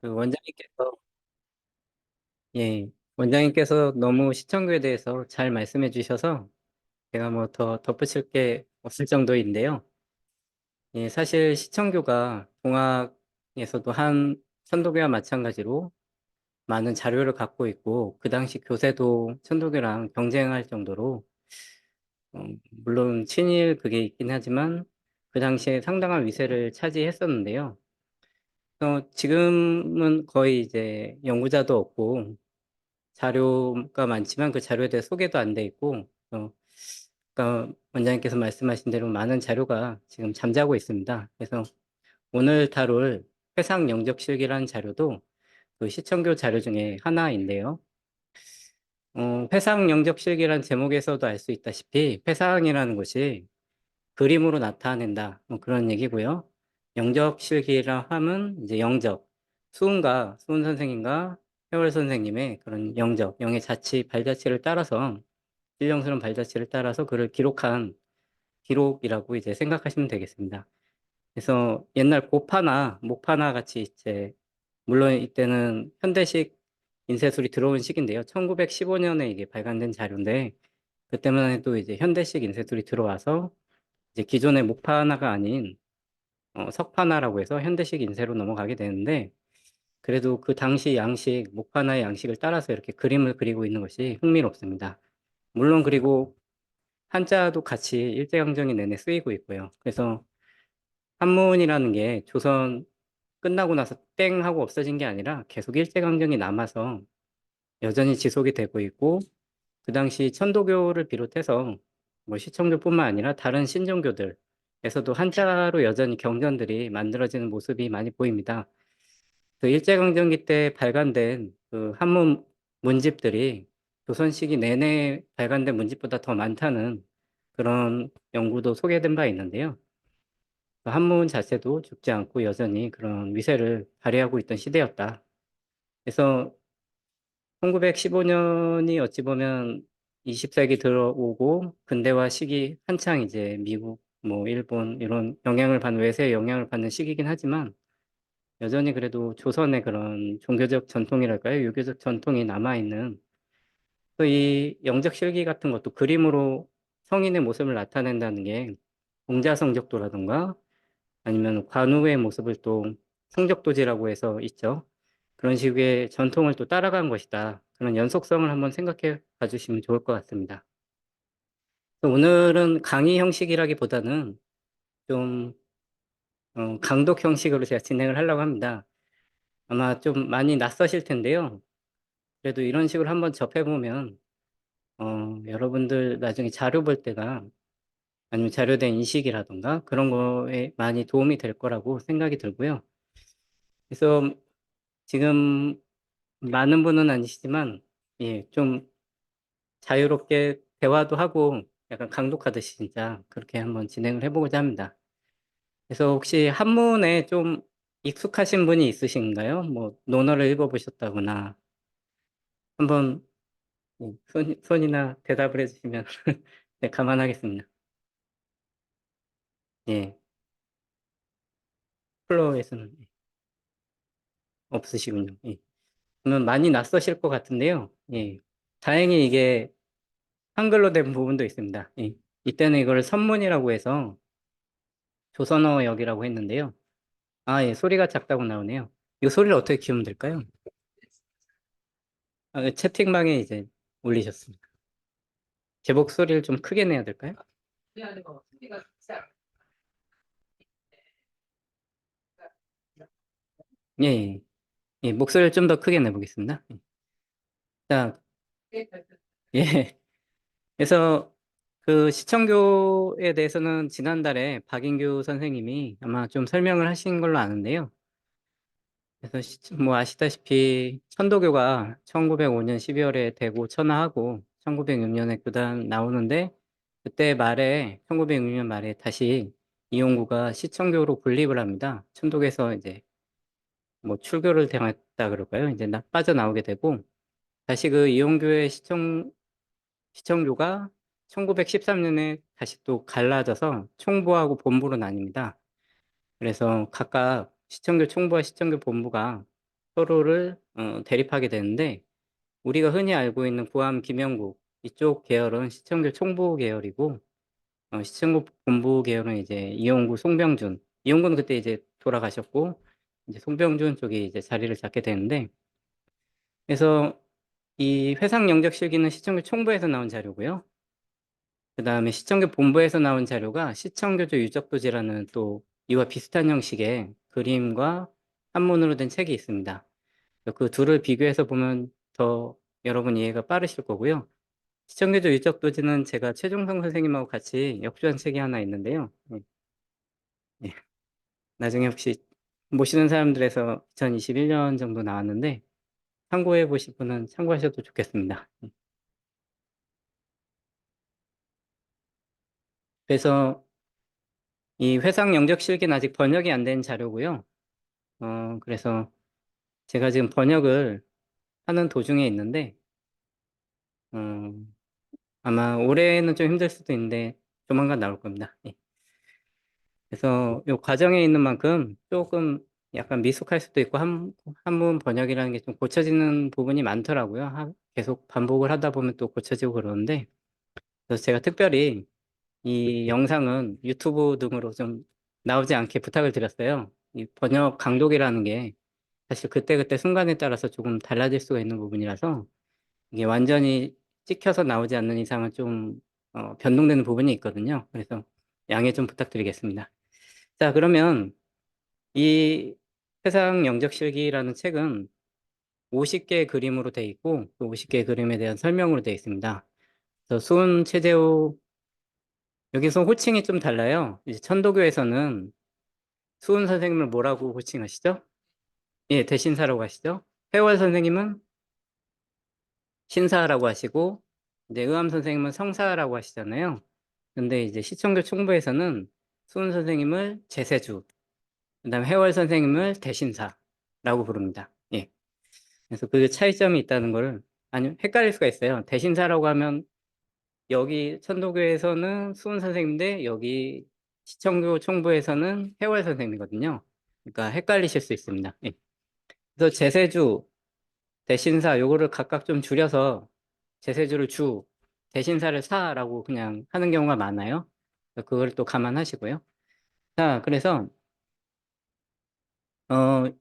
원장님께서, 예, 원장님께서 너무 시청교에 대해서 잘 말씀해 주셔서 제가 뭐 더 덧붙일 게 없을 정도인데요. 예, 사실 시청교가 동학에서도 한 천도교와 마찬가지로 많은 자료를 갖고 있고, 그 당시 교세도 천도교랑 경쟁할 정도로, 물론 친일 그게 있긴 하지만, 그 당시에 상당한 위세를 차지했었는데요. 지금은 거의 이제 연구자도 없고, 자료가 많지만 그 자료에 대해 소개도 안 돼 있고, 아까 원장님께서 말씀하신 대로 많은 자료가 지금 잠자고 있습니다. 그래서 오늘 다룰 회상 영적실기라는 자료도 그 시청교 자료 중에 하나인데요. 회상 영적실기라는 제목에서도 알 수 있다시피 회상이라는 것이 그림으로 나타낸다. 뭐 그런 얘기고요. 영적실기라 함은 이제 영적, 수은 선생님과 회월 선생님의 그런 영적, 영의 자치, 발자취를 따라서 신령스러운 발자취를 따라서 그를 기록한 기록이라고 이제 생각하시면 되겠습니다. 그래서 옛날 고파나 목파나 같이 이제 물론 이때는 현대식 인쇄술이 들어온 시기인데요. 1915년에 이게 발간된 자료인데 그때만 해도 이제 현대식 인쇄술이 들어와서 이제 기존의 목파나가 아닌 석파나라고 해서 현대식 인쇄로 넘어가게 되는데 그래도 그 당시 양식, 목파나의 양식을 따라서 이렇게 그림을 그리고 있는 것이 흥미롭습니다. 물론 그리고 한자도 같이 일제강점기 내내 쓰이고 있고요. 그래서 한문이라는 게 조선 끝나고 나서 땡 하고 없어진 게 아니라 계속 일제강점기 남아서 여전히 지속이 되고 있고 그 당시 천도교를 비롯해서 뭐 시청교뿐만 아니라 다른 신종교들에서도 한자로 여전히 경전들이 만들어지는 모습이 많이 보입니다. 그 일제강점기 때 발간된 그 한문 문집들이 조선 시기 내내 발간된 문집보다 더 많다는 그런 연구도 소개된 바 있는데요. 그 한문 자체도 죽지 않고 여전히 그런 위세를 발휘하고 있던 시대였다. 그래서 1915년이 어찌 보면 20세기 들어오고 근대화 시기 한창 이제 미국, 뭐 일본 이런 영향을 받는 외세의 영향을 받는 시기이긴 하지만 여전히 그래도 조선의 그런 종교적 전통이랄까요? 유교적 전통이 남아있는 또 이 영적 실기 같은 것도 그림으로 성인의 모습을 나타낸다는 게 공자성적도라든가 아니면 관우의 모습을 또 성적도지라고 해서 있죠. 그런 식의 전통을 또 따라간 것이다. 그런 연속성을 한번 생각해 봐주시면 좋을 것 같습니다. 오늘은 강의 형식이라기보다는 좀 강독 형식으로 제가 진행을 하려고 합니다. 아마 좀 많이 낯서실 텐데요. 그래도 이런 식으로 한번 접해보면 여러분들 나중에 자료 볼 때가 아니면 자료된 인식이라든가 그런 거에 많이 도움이 될 거라고 생각이 들고요. 그래서 지금 많은 분은 아니시지만 예, 좀 자유롭게 대화도 하고 약간 강독하듯이 진짜 그렇게 한번 진행을 해보고자 합니다. 그래서 혹시 한문에 좀 익숙하신 분이 있으신가요? 뭐 논어를 읽어보셨다거나 한번 손이나 대답을 해주시면 네, 감안하겠습니다. 예, 플로에서는 없으시군요. 예. 그러면 많이 낯서실 것 같은데요. 예. 다행히 이게 한글로 된 부분도 있습니다. 예. 이때는 이걸 선문이라고 해서 조선어역이라고 했는데요. 아, 예, 소리가 작다고 나오네요. 이 소리를 어떻게 키우면 될까요? 아, 채팅방에 이제 올리셨습니다. 제 목소리를 좀 크게 내야 될까요? 예, 예, 예, 목소리를 좀 더 크게 내보겠습니다. 자, 예. 그래서 그 시청교에 대해서는 지난달에 박인규 선생님이 아마 좀 설명을 하신 걸로 아는데요. 그래서 뭐 아시다시피 천도교가 1905년 12월에 대구 천하하고 1906년에 교단 나오는데 그때 말에 1906년 말에 다시 이용구가 시청교로 분립을 합니다. 천도교에서 이제 뭐 출교를 당했다 그럴까요? 이제 빠져나오게 되고 다시 그 이용교의 시청교가 1913년에 다시 또 갈라져서 총부하고 본부로 나뉩니다. 그래서 각각 시청교 총부와 시청교 본부가 서로를 대립하게 되는데 우리가 흔히 알고 있는 구암 김영국 이쪽 계열은 시청교 총부 계열이고 시청국 본부 계열은 이제 이용구 송병준. 이용구는 그때 이제 돌아가셨고 이제 송병준 쪽이 이제 자리를 잡게 되는데 그래서 이 회상 영적 실기는 시청교 총부에서 나온 자료고요. 그다음에 시청교 본부에서 나온 자료가 시청교조 유적도지라는 또 이와 비슷한 형식의 그림과 한문으로 된 책이 있습니다. 그 둘을 비교해서 보면 더 여러분 이해가 빠르실 거고요. 시청교조 유적도지는 제가 최종성 선생님하고 같이 역주한 책이 하나 있는데요. 예. 나중에 혹시 모시는 사람들에서 2021년 정도 나왔는데 참고해 보실 분은 참고하셔도 좋겠습니다. 그래서 이 회상 영적 실기는 아직 번역이 안 된 자료고요. 그래서 제가 지금 번역을 하는 도중에 있는데 어, 아마 올해는 좀 힘들 수도 있는데 조만간 나올 겁니다. 예. 그래서 이 과정에 있는 만큼 조금 약간 미숙할 수도 있고 한문 번역이라는 게 좀 고쳐지는 부분이 많더라고요. 계속 반복을 하다 보면 또 고쳐지고 그러는데 그래서 제가 특별히 이 영상은 유튜브 등으로 좀 나오지 않게 부탁을 드렸어요. 이 번역 강독이라는 게 사실 그때그때 순간에 따라서 조금 달라질 수가 있는 부분이라서 이게 완전히 찍혀서 나오지 않는 이상은 좀 변동되는 부분이 있거든요. 그래서 양해 좀 부탁드리겠습니다. 자, 그러면 이 세상 영적실기라는 책은 50개의 그림으로 되어 있고 또 50개의 그림에 대한 설명으로 되어 있습니다. 그래서 수은 최재호 여기서 호칭이 좀 달라요. 이제 천도교에서는 수은 선생님을 뭐라고 호칭하시죠? 예, 대신사라고 하시죠. 회월 선생님은 신사라고 하시고 이제 의암 선생님은 성사라고 하시잖아요. 근데 이제 시청교 총부에서는 수은 선생님을 제세주, 그다음에 해월 선생님을 대신사라고 부릅니다. 예. 그래서 그 차이점이 있다는 거를 아니 헷갈릴 수가 있어요. 대신사라고 하면 여기 천도교에서는 수은 선생님인데 여기 시청교 총부에서는 해월 선생님이거든요. 그러니까 헷갈리실 수 있습니다. 예. 그래서 제세주, 대신사 요거를 각각 좀 줄여서 제세주를 주, 대신사를 사라고 그냥 하는 경우가 많아요. 그걸 또 감안하시고요. 자, 그래서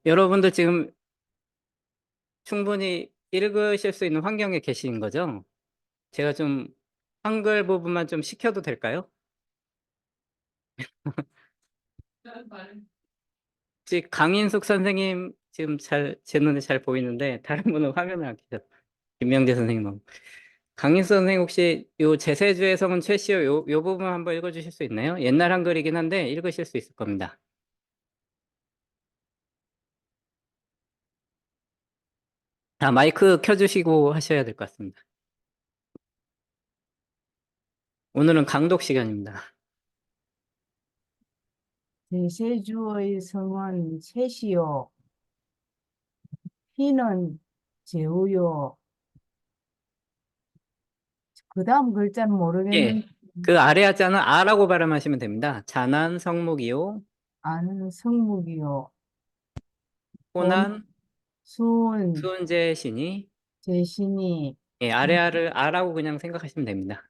여러분들 지금 충분히 읽으실 수 있는 환경에 계신 거죠? 제가 좀 한글 부분만 좀 시켜도 될까요? 혹시 강인숙 선생님 지금 제 눈에 잘 보이는데 다른 분은 화면을 안 켜셨. 김명재 선생님하고. 강인숙 선생님 혹시 요 제세주의 성은 최씨요 요 부분 한번 읽어주실 수 있나요? 옛날 한글이긴 한데 읽으실 수 있을 겁니다. 마이크 켜주시고 하셔야 될 것 같습니다. 오늘은 강독 시간입니다. 대세주의 성은 셋이요. 희는 제우요. 그 다음 글자는 모르겠는데, 예. 그 아래 하자는 아라고 발음하시면 됩니다. 자난 성목이요. 아는 성묵이요. 본, 호난 수은, 수은제 신이 제신이, 예, 아래아를 아라고 그냥 생각하시면 됩니다.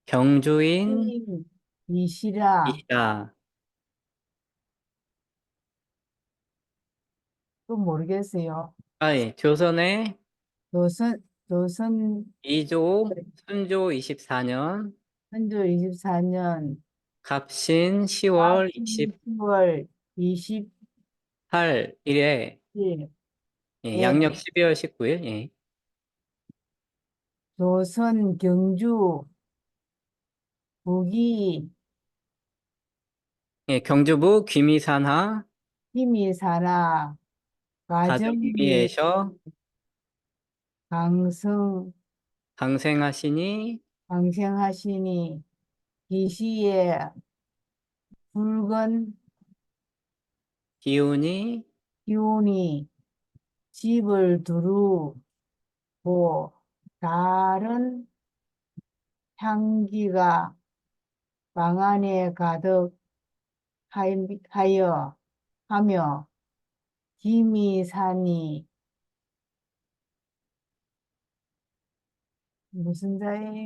경주인 인, 이시라. 이시다. 또 모르겠어요. 예. 조선의 조선, 이조 순조 24년 현조 24년 갑신 10월 10월 20일, 28일에 예, 양력 12월 19일 예. 조선 경주 북이 예, 경주부 귀미산하 힘이 살아 가정비 가정위에서 강성 강생하시니 방생하시니 기시에 붉은 기운이 기운이 집을 두르고 다른 향기가 방 안에 가득하여 하며 김이 산이 무슨 자예요?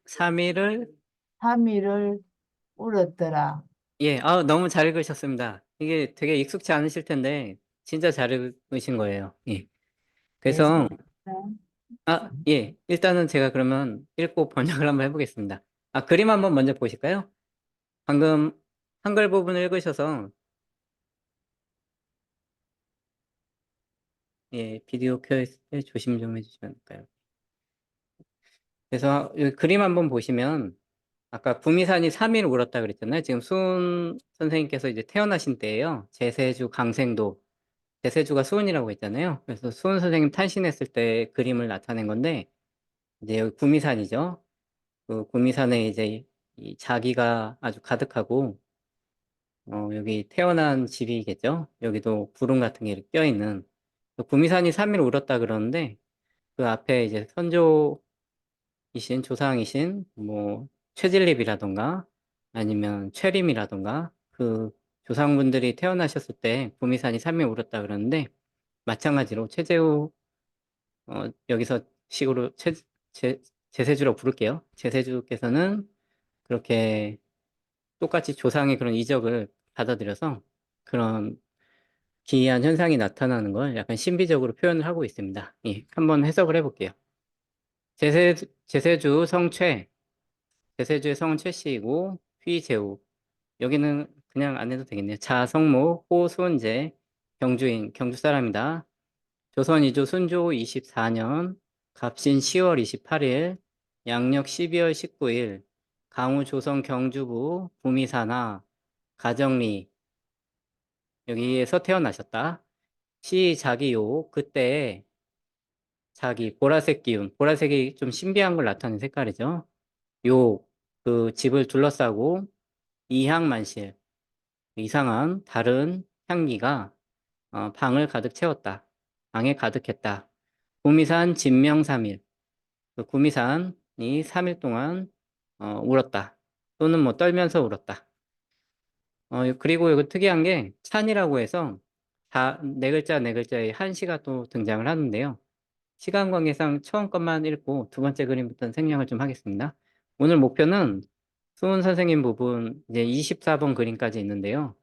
3일을, 삼일을 울었더라. 예, 너무 잘 읽으셨습니다. 이게 되게 익숙치 않으실 텐데, 진짜 잘 읽으신 거예요. 예. 그래서, 예술이다. 예, 일단은 제가 그러면 읽고 번역을 한번 해보겠습니다. 그림 한번 먼저 보실까요? 방금 한글 부분을 읽으셔서, 예, 비디오 켜있을 때 조심 좀 해주시면 안 될까요? 그래서 이 그림 한번 보시면, 아까 구미산이 3일 울었다 그랬잖아요. 지금 수은 선생님께서 이제 태어나신 때예요. 제세주 강생도. 제세주가 수은이라고 했잖아요. 그래서 수은 선생님 탄신했을 때 그림을 나타낸 건데, 이제 여기 구미산이죠. 그 구미산에 이제 이 자기가 아주 가득하고, 여기 태어난 집이겠죠. 여기도 구름 같은 게 이렇게 껴있는. 구미산이 3일 울었다 그러는데, 그 앞에 이제 조상이신, 뭐, 최질립이라던가, 아니면 최림이라던가, 그 조상분들이 태어나셨을 때 구미산이 3일 울었다 그러는데, 마찬가지로 최재우, 여기서 식으로 제세주라고 부를게요. 제세주께서는 그렇게 똑같이 조상의 그런 이적을 받아들여서 그런 기이한 현상이 나타나는 걸 약간 신비적으로 표현을 하고 있습니다. 예, 한번 해석을 해볼게요. 제세주 성최, 제세주의 성은 최씨이고 휘재우. 여기는 그냥 안 해도 되겠네요. 자성모 호손제 경주인 경주 사람이다. 조선 이조 순조 24년 갑신 10월 28일 양력 12월 19일 강우 조선 경주부 구미사나 가정리 여기에서 태어나셨다. 시자기요 그때 자기 보라색 기운 보라색이 좀 신비한 걸 나타내는 색깔이죠. 요 그 집을 둘러싸고 이향만실 이상한 다른 향기가 방을 가득 채웠다. 방에 가득했다. 구미산 진명삼일 그 구미산이 3일 동안 울었다. 또는 뭐 떨면서 울었다. 그리고 이거 특이한 게 찬이라고 해서 다 네 글자 네 글자의 한시가 또 등장을 하는데요. 시간 관계상 처음 것만 읽고 두 번째 그림부터는 생략을 좀 하겠습니다. 오늘 목표는 수은 선생님 부분 이제 24번 그림까지 있는데요.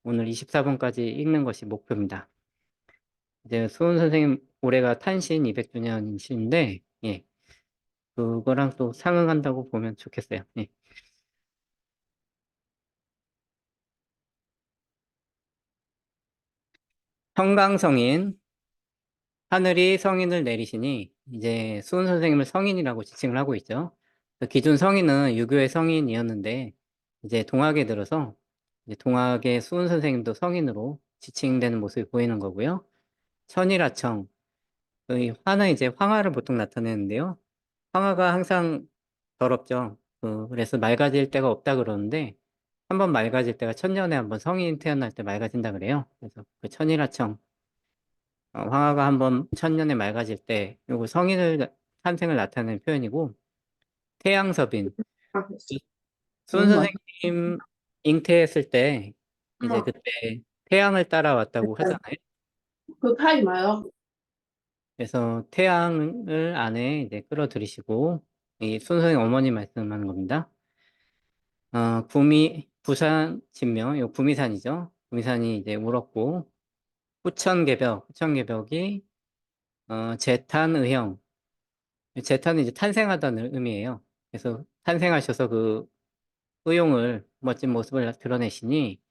오늘 24번까지 읽는 것이 목표입니다. 이제 수은 선생님 올해가 탄신 200주년이신데, 예, 그거랑 또 상응한다고 보면 좋겠어요. 예. 평강성인, 하늘이 성인을 내리시니, 이제 수은 선생님을 성인이라고 지칭을 하고 있죠. 그 기존 성인은 유교의 성인이었는데, 이제 동학에 들어서, 이제 동학의 수은 선생님도 성인으로 지칭되는 모습이 보이는 거고요. 천일하청, 이 화는 이제 황화를 보통 나타내는데요. 황화가 항상 더럽죠. 그래서 맑아질 때가 없다 그러는데, 한번 맑아질 때가 천년에 한번 성인 태어날 때 맑아진다 그래요. 그래서 그 천일하청, 황화가 한번 천년에 맑아질 때, 요거 탄생을 나타내는 표현이고, 태양섭인, 순 너무 많이. 선생님 잉태했을 때, 이제 엄마, 그때 태양을 따라왔다고 하잖아요. 그 파이 마요. 그래서 태양을 안에 이제 끌어들이시고, 이 순 선생님 어머니 말씀하는 겁니다. 부산 진명, 요 구미산이죠. 구미산이 이제 울었고, 후천개벽이, 재탄의형. 재탄은 이제 탄생하다는 의미예요. 그래서 탄생하셔서 그 의용을, 멋진 모습을 드러내시니,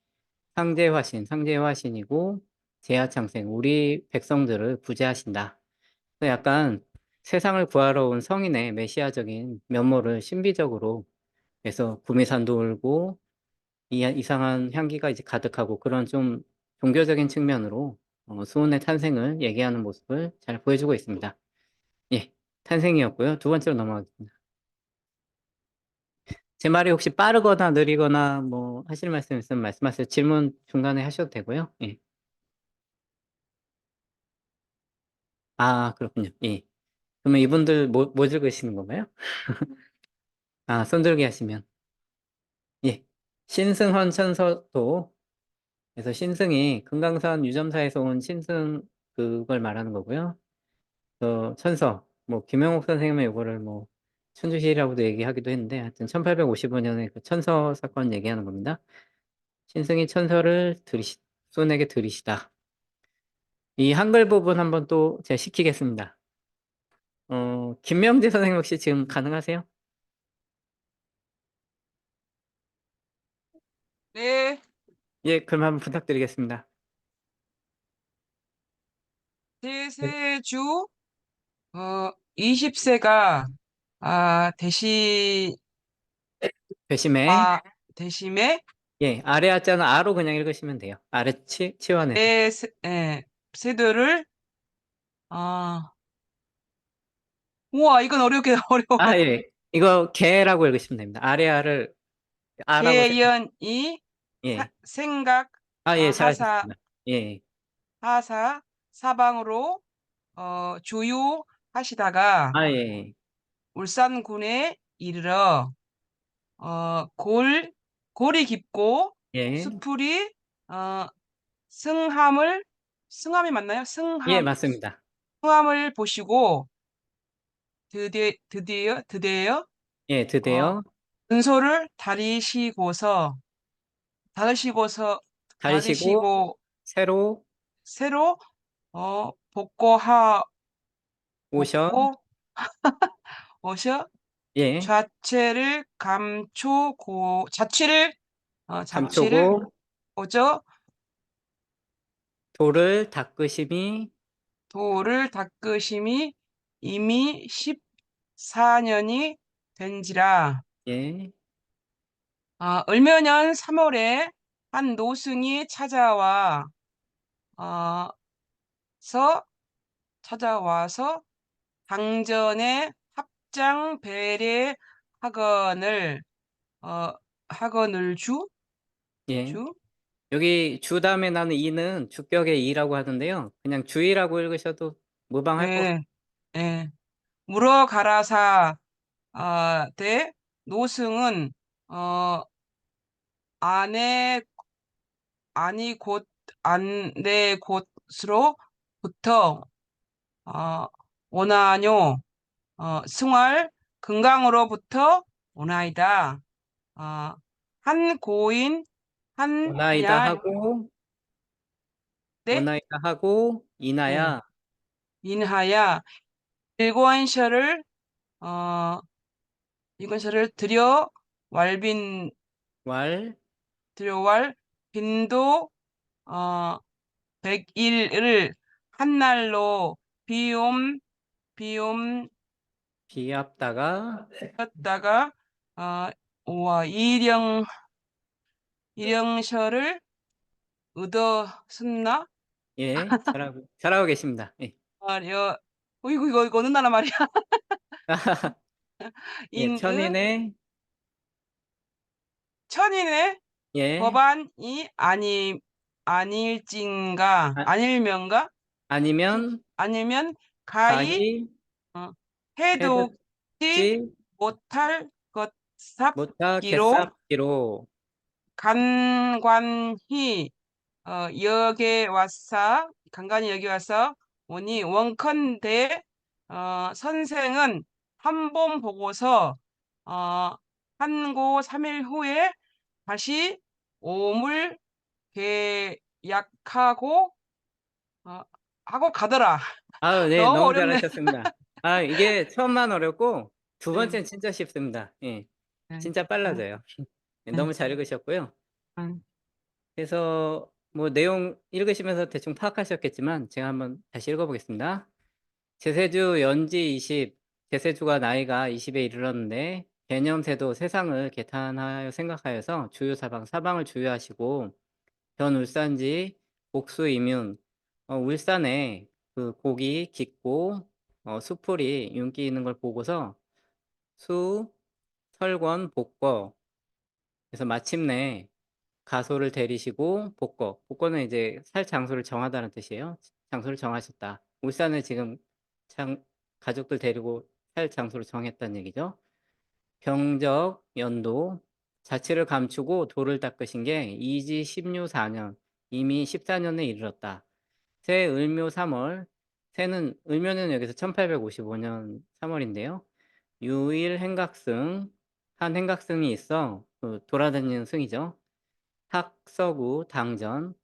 상제화신이고, 제하창생, 우리 백성들을 구제하신다. 그래서 약간 세상을 구하러 온 성인의 메시아적인 면모를 신비적으로, 그래서 구미산도 울고, 이상한 향기가 이제 가득하고 그런 좀 종교적인 측면으로 수은의 탄생을 얘기하는 모습을 잘 보여주고 있습니다. 예, 탄생이었고요. 두 번째로 넘어가겠습니다. 제 말이 혹시 빠르거나 느리거나 뭐 하실 말씀 있으면 말씀하세요. 질문 중간에 하셔도 되고요. 예. 그렇군요. 예. 그러면 이분들 뭐 읽으시는 건가요? 손들기 하시면. 예. 신승헌 천서도 그래서 신승이 금강산 유점사에서 온 신승 그걸 말하는 거고요. 천서 뭐 김영옥 선생님은 이거를 뭐 천주시라고도 얘기하기도 했는데 하여튼 1855년에 그 천서 사건 얘기하는 겁니다. 신승이 천서를 손에게 들이시다. 이 한글 부분 한번 또 제가 시키겠습니다. 김명재 선생님 혹시 지금 가능하세요? 네, 예, 그럼 한번 부탁드리겠습니다. 대세주 20세가 배심에 대심에 예, 아래 하자는 아로 그냥 읽으시면 돼요. 아래 치환해서. 세도를 우와 이건 어렵게 어려워요. 예. 이거 개라고 읽으시면 됩니다. 아래 아를 아라고 개연이 예. 생각 예, 하사 잘하셨습니다. 예. 사방으로 주유하시다가 예. 울산군에 이르러 골이 깊고 예. 수풀이 승함이 맞나요? 예, 맞습니다. 승함을 보시고 드디어 예, 드디어 은소를 다르시고서 다리시고 새로 새로 복고하 오셔 복고 오셔 예, 자취를 감초고 오죠. 돌을 닦으심이 도를 닦으심이 이미 14년이 된지라. 예, 을묘년 3월에 한 노승이 어, 찾아와서 당전에 합장 배례 학원을 예. 주 여기 주 다음에 나는 이는 주격의 이라고 하던데요. 그냥 주이라고 읽으셔도 무방할 것 예, 예. 물어 가라사 대 노승은 아내 아니 곧 안내 곳으로부터 오나뇨 승활 금강으로부터 오나이다. 한 고인 오나이다 한야 하고 네 오나이다 하고 예, 이나야 인하야 일권셔를 어 일권셔를 왈빈 왈 들여왈 빈도 어 100일을 한날로 비움 비움 비압다가 었다가 우와 일영셔를 얻었었나 예, 잘하고 계십니다. 예. 말이여 이거 어느 나라 말이야 예, 인의 천인의 예, 법안이 아, 아닐면가 아니면 아니면 가히 가히 어, 해독지 해독지 못할 못하 것삽기로 갯삽기로 간관히 간간히 여기 와서 오니 원컨대 선생은 한 번 보고서 한고 3일 후에 다시 오물 계약하고 하고 가더라. 네, 너무 너무 어렵네. 잘하셨습니다. 이게 처음만 어렵고 두 네. 번째는 진짜 쉽습니다. 예, 네. 진짜 빨라져요. 네, 네. 너무 잘 읽으셨고요. 음, 그래서 뭐 내용 읽으시면서 대충 파악하셨겠지만 제가 한번 다시 읽어보겠습니다. 제세주 연지 20, 제세주가 나이가 20에 이르렀는데 개념세도 세상을 개탄하여 생각하여서 주유사방, 사방을 주유하시고 변울산지 복수이뮨 울산에 그 곡이 깊고 수풀이 윤기 있는 걸 보고서 수, 설권, 복거 그래서 마침내 가소를 데리시고 복거는 이제 살 장소를 정하다는 뜻이에요. 장소를 정하셨다. 울산에 지금 가족들 데리고 살 장소를 정했다는 얘기죠. 병적 연도 자취를 감추고 도를 닦으신 게 이지 16, 4년 이미 14년에 이르렀다. 새 을묘 3월, 새는 을묘는 여기서 1855년 3월인데요. 유일 행각승, 한 행각승이 있어 돌아다니는 승이죠. 탁서구 당전,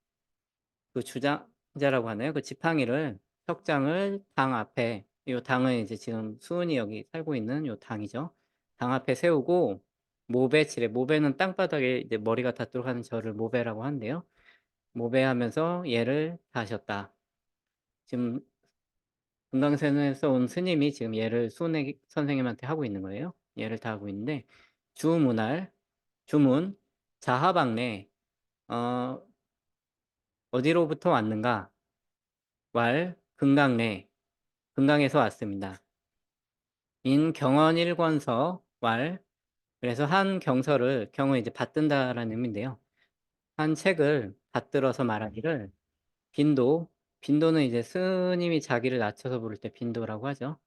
그 주장자라고 하나요? 그 지팡이를 석장을 당 앞에, 요 당은 이제 지금 수은이 여기 살고 있는 요 당이죠. 당 앞에 세우고 모배치래. 모배는 땅바닥에 이제 머리가 닿도록 하는 절을 모배라고 하는데요. 모배하면서 예를 다하셨다. 지금 금강산에서 온 스님이 지금 예를 수은의 선생님한테 하고 있는 거예요. 예를 다하고 있는데 주문할, 주문, 자하방내, 어, 어디로부터 왔는가? 왈, 금강내, 금강에서 왔습니다. 인 경언일권서 왈, 그래서 한 경서를, 경은 이제 받든다라는 의미인데요. 한 책을 받들어서 말하기를 빈도, 빈도는 이제 스님이 자기를 낮춰서 부를 때 빈도라고 하죠.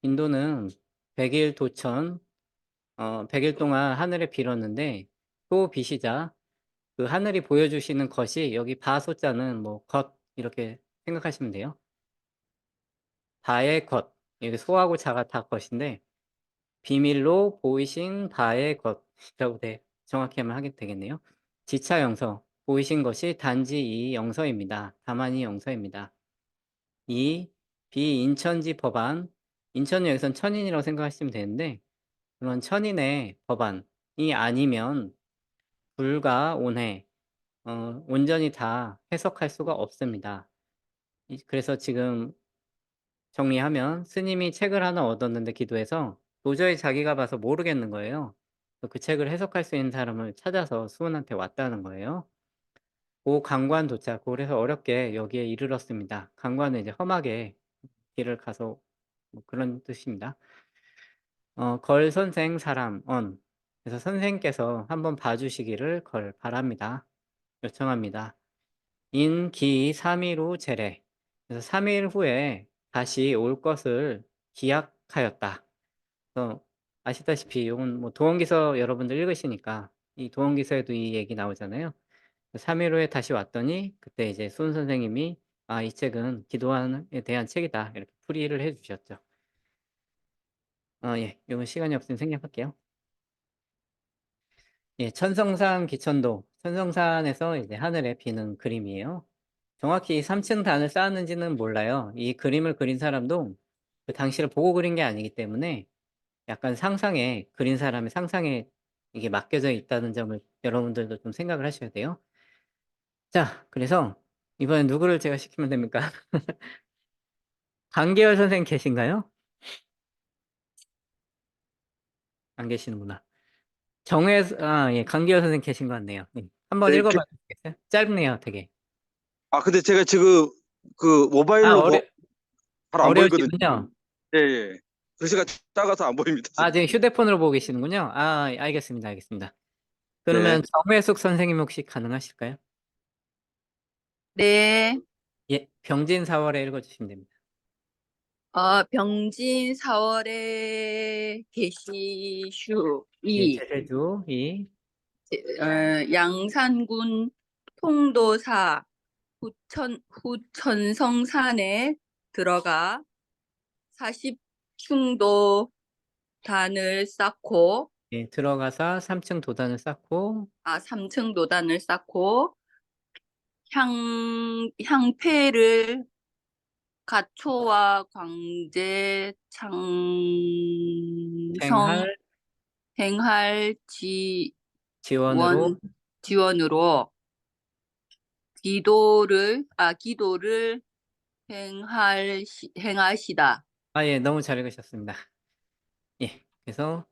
빈도는 100일 도천, 100일 동안 하늘에 빌었는데 또 비시자, 그 하늘이 보여주시는 것이 여기 바소자는 뭐 것 이렇게 생각하시면 돼요. 바의 것, 여기 소하고 자가 다 것인데 비밀로 보이신 바의 것이라고 정확히 하면 하게 되겠네요. 지차 영서, 보이신 것이 단지 이 영서입니다. 다만 이 영서입니다. 이 비인천지 법안, 인천은 여기선 천인이라고 생각하시면 되는데 그런 천인의 법안이 아니면 불가 온해, 온전히 다 해석할 수가 없습니다. 그래서 지금 정리하면 스님이 책을 하나 얻었는데 기도해서 도저히 자기가 봐서 모르겠는 거예요. 그 책을 해석할 수 있는 사람을 찾아서 수훈한테 왔다는 거예요. 고 강관 도착. 그래서 어렵게 여기에 이르렀습니다. 강관은 이제 험하게 길을 가서 뭐 그런 뜻입니다. 걸 선생 사람 언. 그래서 선생께서 한번 봐주시기를 걸 바랍니다. 요청합니다. 인기 3일 후 제래. 그래서 3일 후에 다시 올 것을 기약하였다. 그래서 아시다시피 이건 뭐 도원기서 여러분들 읽으시니까 이 도원기서에도 이 얘기 나오잖아요. 3일 후에 다시 왔더니 그때 이제 수은 선생님이 이 책은 기도안에 대한 책이다. 이렇게 풀이를 해 주셨죠. 예. 요건 시간이 없으면 생략할게요. 예. 천성산 기천도. 천성산에서 이제 하늘에 비는 그림이에요. 정확히 3층 단을 쌓았는지는 몰라요. 이 그림을 그린 사람도 그 당시를 보고 그린 게 아니기 때문에 약간 상상에, 그린 사람의 상상에 이게 맡겨져 있다는 점을 여러분들도 좀 생각을 하셔야 돼요. 자, 그래서 이번엔 누구를 제가 시키면 됩니까? 강계열 선생님 계신가요? 안 계시는구나. 예, 강계열 선생님 계신 것 같네요. 한번 네, 읽어봐 주시겠어요? 짧네요, 되게. 근데 제가 지금 그 모바일로 어려, 잘 안 보이거든요. 어려우시군요. 예, 예. 글씨가 작아서 안 보입니다. 지금 휴대폰으로 보고 계시는군요. 알겠습니다, 알겠습니다. 네. 그러면 정회숙 선생님 혹시 가능하실까요? 네, 예, 병진 4월에 읽어주시면 됩니다. 병진 4월에 계시슈 예, 이 제세주 양산군 통도사 후천성산에 들어가 40층도 단을 쌓고 예, 들어가서 3층 도단을 쌓고 3층 도단을 쌓고 향패를 가초와 광재 창성 행할 행할 지원으로 지원으로 기도를 행하시다. 예, 너무 잘 읽으셨습니다. 예, 그래서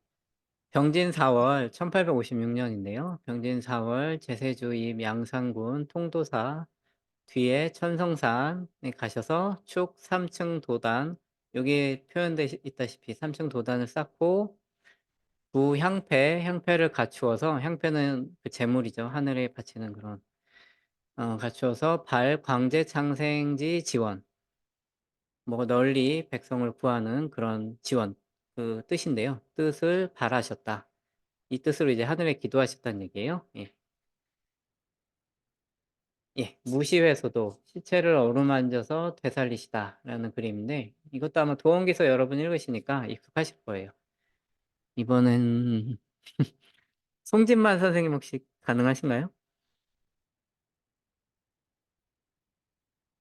병진 4월 1856년인데요. 병진 4월 제세주 임 양산군 통도사 뒤에 천성산에 가셔서 축 3층 도단, 여기 표현되어 있다시피 3층 도단을 쌓고 향패를 갖추어서, 향패는 그 제물이죠. 하늘에 바치는 그런 갖추어서 광재 창생지 지원, 뭐 널리 백성을 구하는 그런 지원, 그 뜻인데요. 뜻을 바라셨다. 이 뜻으로 이제 하늘에 기도하셨다는 얘기예요. 예. 예, 무시회소도 시체를 어루만져서 되살리시다라는 그림인데 이것도 아마 도원기서 여러분 읽으시니까 익숙하실 거예요. 이번엔 송진만 선생님 혹시 가능하신가요?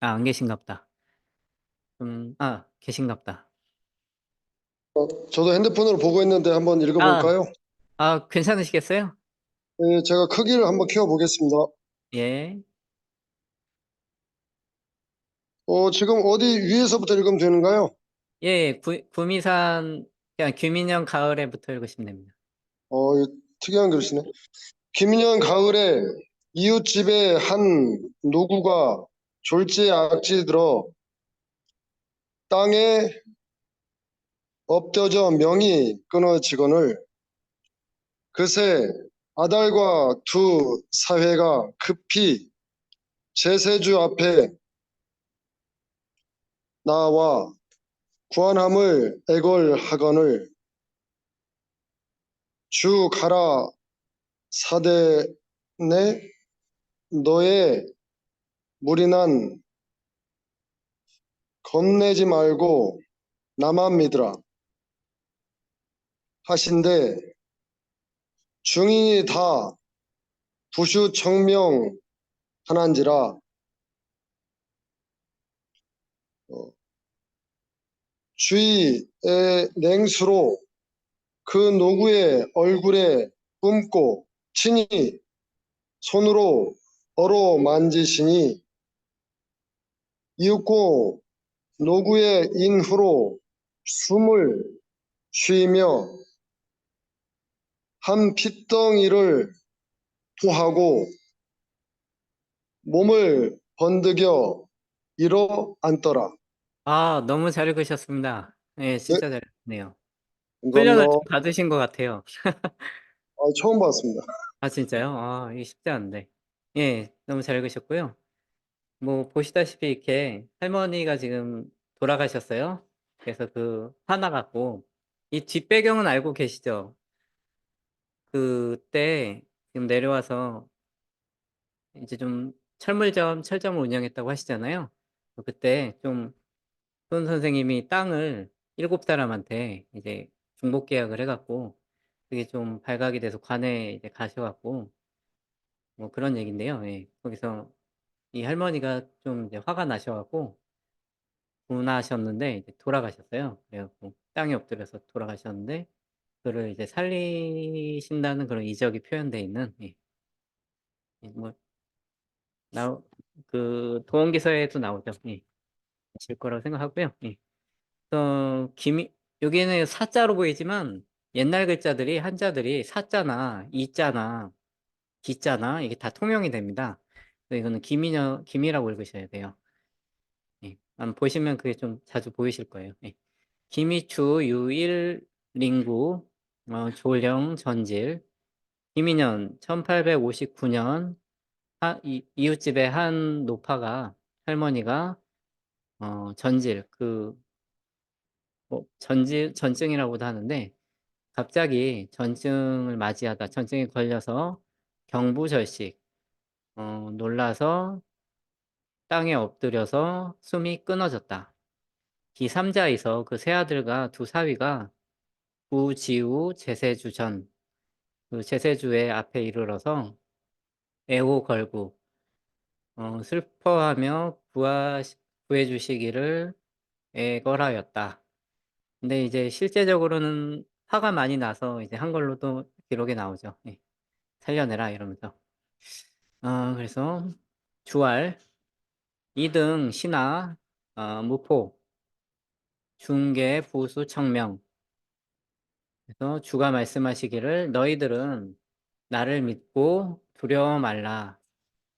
아, 안 계신가 보다. 계신가 보다. 저도 핸드폰으로 보고 있는데 한번 읽어볼까요? 괜찮으시겠어요? 네, 제가 크기를 한번 키워보겠습니다. 예. 지금 어디 위에서부터 읽으면 되는가요? 예, 구미산, 그냥 규민형 가을에부터 읽으시면 됩니다. 이거 특이한 글씨네. 김인년 가을에 이웃집에 한 노구가 졸지에 악취 들어 땅에 엎드져 명이 끊어지거늘 그새 아달과 두 사회가 급히 제세주 앞에 나와 구한함을 애걸하거늘 주 가라 사대네 너의 무리난 겁내지 말고 나만 믿으라 하신데 중인이 다 부슈청명하난지라 주의의 냉수로 그 노구의 얼굴에 뿜고 친히 손으로 어루 만지시니 이윽고 노구의 인후로 숨을 쉬며 한 핏덩이를 토하고 몸을 번득여 일어 앉더라. 너무 잘 읽으셨습니다. 예, 진짜 잘했네요. 감사합니다. 훈련을 좀 받으신 것 같아요. 처음 봤습니다. 진짜요? 이게 쉽지 않은데. 예, 너무 잘 읽으셨고요. 뭐 보시다시피 이렇게 할머니가 지금 돌아가셨어요. 그래서 그 화나 갖고 이 뒷배경은 알고 계시죠? 그때 지금 내려와서 이제 좀 철점을 운영했다고 하시잖아요. 그때 좀 손 선생님이 땅을 7사람한테 이제 중복 계약을 해 갖고 그게 좀 발각이 돼서 관에 이제 가셔 갖고 뭐 그런 얘기인데요. 예. 거기서 이 할머니가 좀 이제 화가 나셔 갖고 분하셨는데 이제 돌아가셨어요. 그래 갖고 땅에 엎드려서 돌아가셨는데 그를 이제 살리신다는 그런 이적이 표현돼 있는 뭐 도원기서에도 나오죠. 예. 질 거라고 생각하고요. 예. 김이 여기는 사자로 보이지만 옛날 글자들이 한자들이 사자나 이자나 기자나 이게 다 통용이 됩니다. 그래서 이거는 김이라고 읽으셔야 돼요. 예. 보시면 그게 좀 자주 보이실 거예요. 예. 김이추 유일 링구 조령 전질 김인년 1859년 이웃집의 한 노파가 할머니가 전질 전증이라고도 하는데 갑자기 전증을 맞이하다 전증에 걸려서 경부절식 놀라서 땅에 엎드려서 숨이 끊어졌다. 기삼자에서 그 세 아들과 두 사위가 부지우 제세주전 그 제세주의 앞에 이르러서 애호 걸고 슬퍼하며 구해 주시기를 애걸하였다. 근데 이제 실제적으로는 화가 많이 나서 이제 한글로도 기록에 나오죠. 예. 살려내라 이러면서. 그래서 주알 2등 신하 무포 중계 부수 청명 그래서 주가 말씀하시기를 너희들은 나를 믿고 두려워 말라.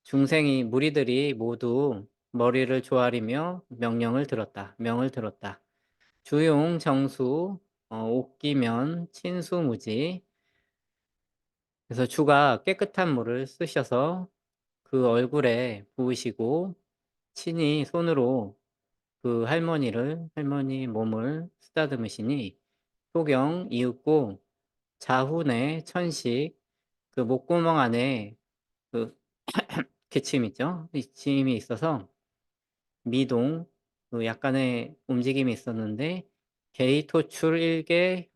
중생이 무리들이 모두 머리를 조아리며 명을 들었다. 주용 정수 옥기면 친수무지 그래서 주가 깨끗한 물을 쓰셔서 그 얼굴에 부으시고 친히 손으로 그 할머니 몸을 쓰다듬으시니 소경 이윽고 자훈의 천식 그 목구멍 안에 그 기침 있죠. 기침이 있어서 미동, 그 약간의 움직임이 있었는데 개의토출 1개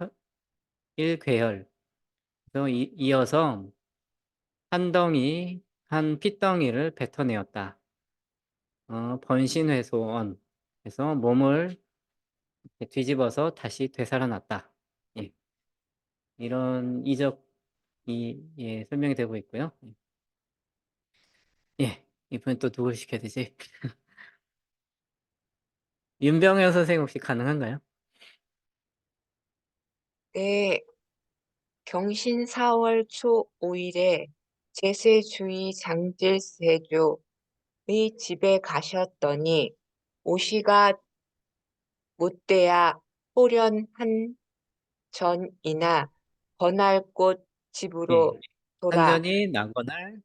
1괴열. 그래서 이어서 한 핏덩이를 뱉어내었다. 번신회소원. 그래서 몸을 이렇게 뒤집어서 다시 되살아났다. 예. 이런 예, 설명이 되고 있고요. 예. 이번엔 또 누굴 시켜야 되지? 윤병현 선생님 혹시 가능한가요? 네, 경신 4월 초 5일에 제세주의 장질세조의 집에 가셨더니 오시가 못돼야 호련한 전이나 번할 곳 집으로 예. 돌아 한전이 나거날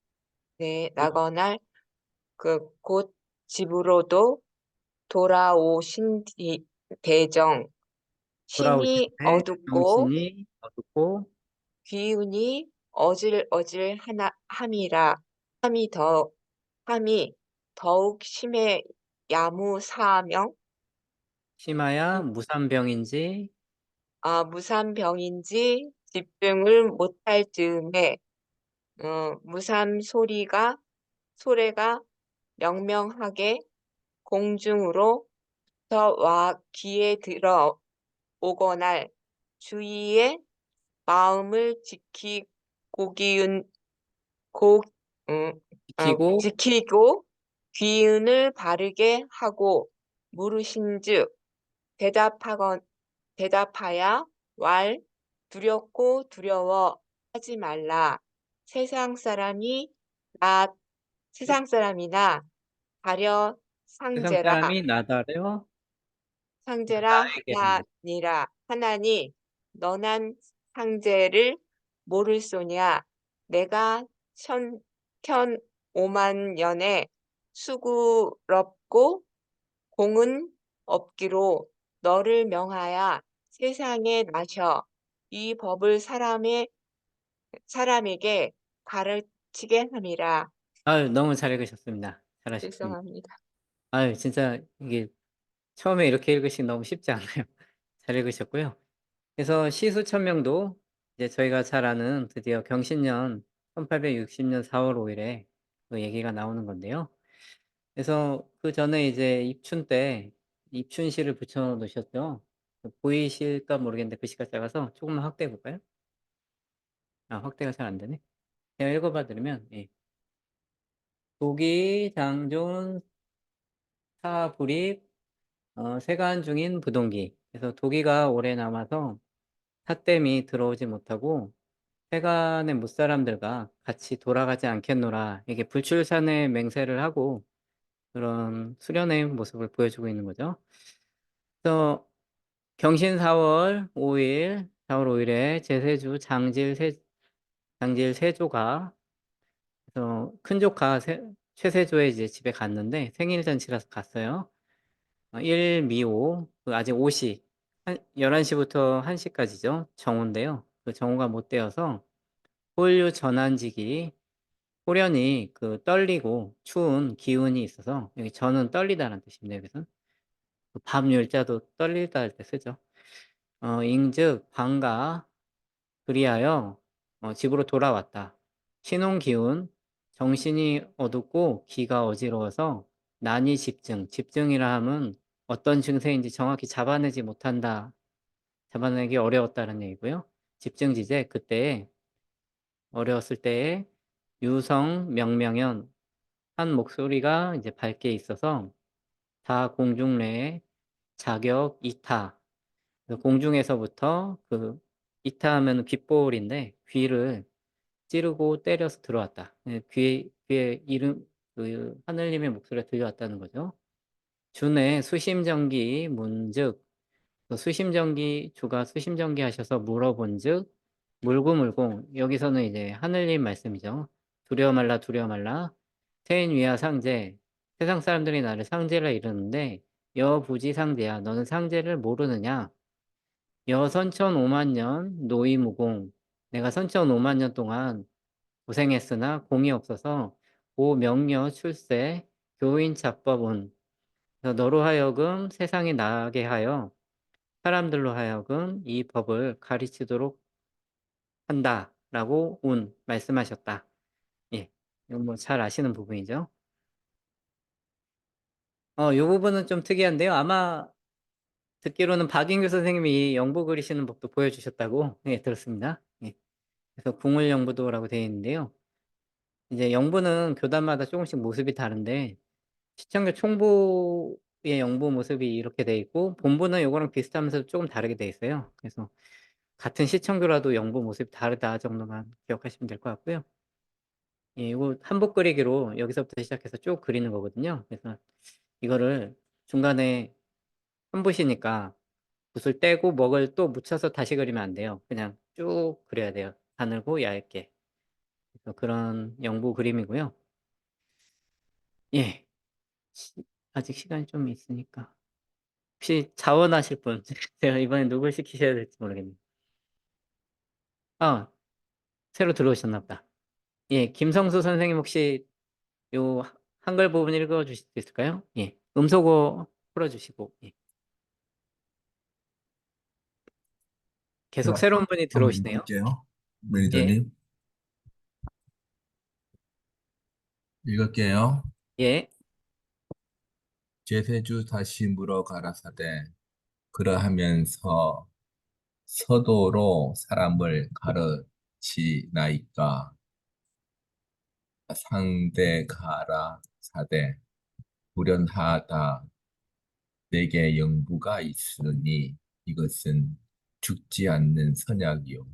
나거날 그 곳 집으로도 돌아오신 대정 돌아오실 신이 때 어둡고 정신이 어둡고 귀운이 어질어질 함이라 함이 더욱 심해 야무사명 심하야 무산병인지 무산병인지 집중을 못할 즈음에 무산 소래가 명명하게 공중으로부터 와 귀에 들어 오거날 주위에 마음을 고, 지키고 지키고 귀운을 바르게 하고 물으신즉 대답하야 왈 두렵고 두려워 하지 말라. 세상 사람이나 가려 세상 사람이 나다려 상제라 나에게 한다. 하나니 너난 상제를 모를소냐 내가 천 5만 년에 수고롭고 공은 없기로 너를 명하여 세상에 나셔 이 법을 사람에게 가르치게 함이라. 아유, 너무 잘 읽으셨습니다. 잘하셨습니다. 죄송합니다. 아유, 진짜 이게 처음에 이렇게 읽으시기 너무 쉽지 않아요. 잘 읽으셨고요. 그래서 시수천명도 이제 저희가 잘 아는 드디어 경신년 1860년 4월 5일에 그 얘기가 나오는 건데요. 그래서 그 전에 이제 입춘시를 붙여 놓으셨죠. 보이실까 모르겠는데 글씨가 작아서 조금만 확대해 볼까요? 확대가 잘 안 되네. 제가 읽어봐 드리면, 예. 도기 장존 사불입 세간 중인 부동기. 그래서 도기가 오래 남아서 사땜이 들어오지 못하고 세간의 못사람들과 같이 돌아가지 않겠노라. 이게 불출산의 맹세를 하고 그런 수련의 모습을 보여주고 있는 거죠. 그래서 경신 4월 5일에 제세주 장질 세조가 그래서 큰 조카 최세조의 이제 집에 갔는데 생일 잔치라서 갔어요. 1미오 아직 오시 11시부터 1시까지죠. 정오인데요. 그 정오가 못 되어서 홀유 전환지기 호련히 그 떨리고 추운 기운이 있어서 여기 전은 떨리다라는 뜻입니다. 여기서 밥 율자도 떨리다 할 때 쓰죠. 잉즉 방가 그리하여 집으로 돌아왔다. 신혼 기운 정신이 어둡고 기가 어지러워서 난이 집중이라 함은 어떤 증세인지 정확히 잡아내지 못한다. 잡아내기 어려웠다는 얘기고요. 집중지제 그때 어려웠을 때에 유성 명명연 한 목소리가 이제 밝게 있어서 다 공중내에 자격 이타 공중에서부터 그 이타하면 귓볼인데 귀를 찌르고 때려서 들어왔다. 예, 귀에 이름 그 하늘님의 목소리가 들려왔다는 거죠. 준의 수심정기 문즉 그 주가 수심정기 하셔서 물어본즉 물구물공 여기서는 이제 하늘님 말씀이죠. 두려워 말라 태인 위하 상제 세상 사람들이 나를 상제라 이러는데 여부지 상제야 너는 상제를 모르느냐 여선천 5만 년 노이무공 내가 선천 5만 년 동안 고생했으나 공이 없어서 고 명녀 출세 교인 자법은 그래서 너로 하여금 세상에 나게 하여 사람들로 하여금 이 법을 가르치도록 한다라고 말씀하셨다. 예. 이건 뭐 잘 아시는 부분이죠. 요 부분은 좀 특이한데요. 아마 듣기로는 박인규 선생님이 영부 그리시는 법도 보여주셨다고 예, 들었습니다. 예. 그래서 궁을영부도라고 되어 있는데요. 이제 영부는 교단마다 조금씩 모습이 다른데 시청교 총부의 영부 모습이 이렇게 돼 있고 본부는 요거랑 비슷하면서 조금 다르게 돼 있어요. 그래서 같은 시청교라도 영부 모습이 다르다 정도만 기억하시면 될 것 같고요. 예, 요거 한복 그리기로 여기서부터 시작해서 쭉 그리는 거거든요. 그래서 이거를 중간에 한붓이니까 붓을 떼고 먹을 또 묻혀서 다시 그리면 안 돼요. 그냥 쭉 그려야 돼요. 가늘고 얇게. 그래서 그런 영부 그림이고요. 예. 아직 시간이 좀 있으니까. 혹시 자원하실 분? 제가 이번에 누굴 시키셔야 될지 모르겠네요. 아, 새로 들어오셨나 보다. 예, 김성수 선생님 혹시 요 한글 부분 읽어 주실 수 있을까요? 예. 음소거 풀어 주시고. 예. 계속 제가 새로운 분이 한번 들어오시네요. 읽을게요. 예. 매니저님. 읽을게요. 예. 제세주 다시 물어 가라사대 그러하면서 서도로 사람을 가르치나이까 상대 가라사대 불연하다 내게 영부가 있으니 이것은 죽지 않는 선약이요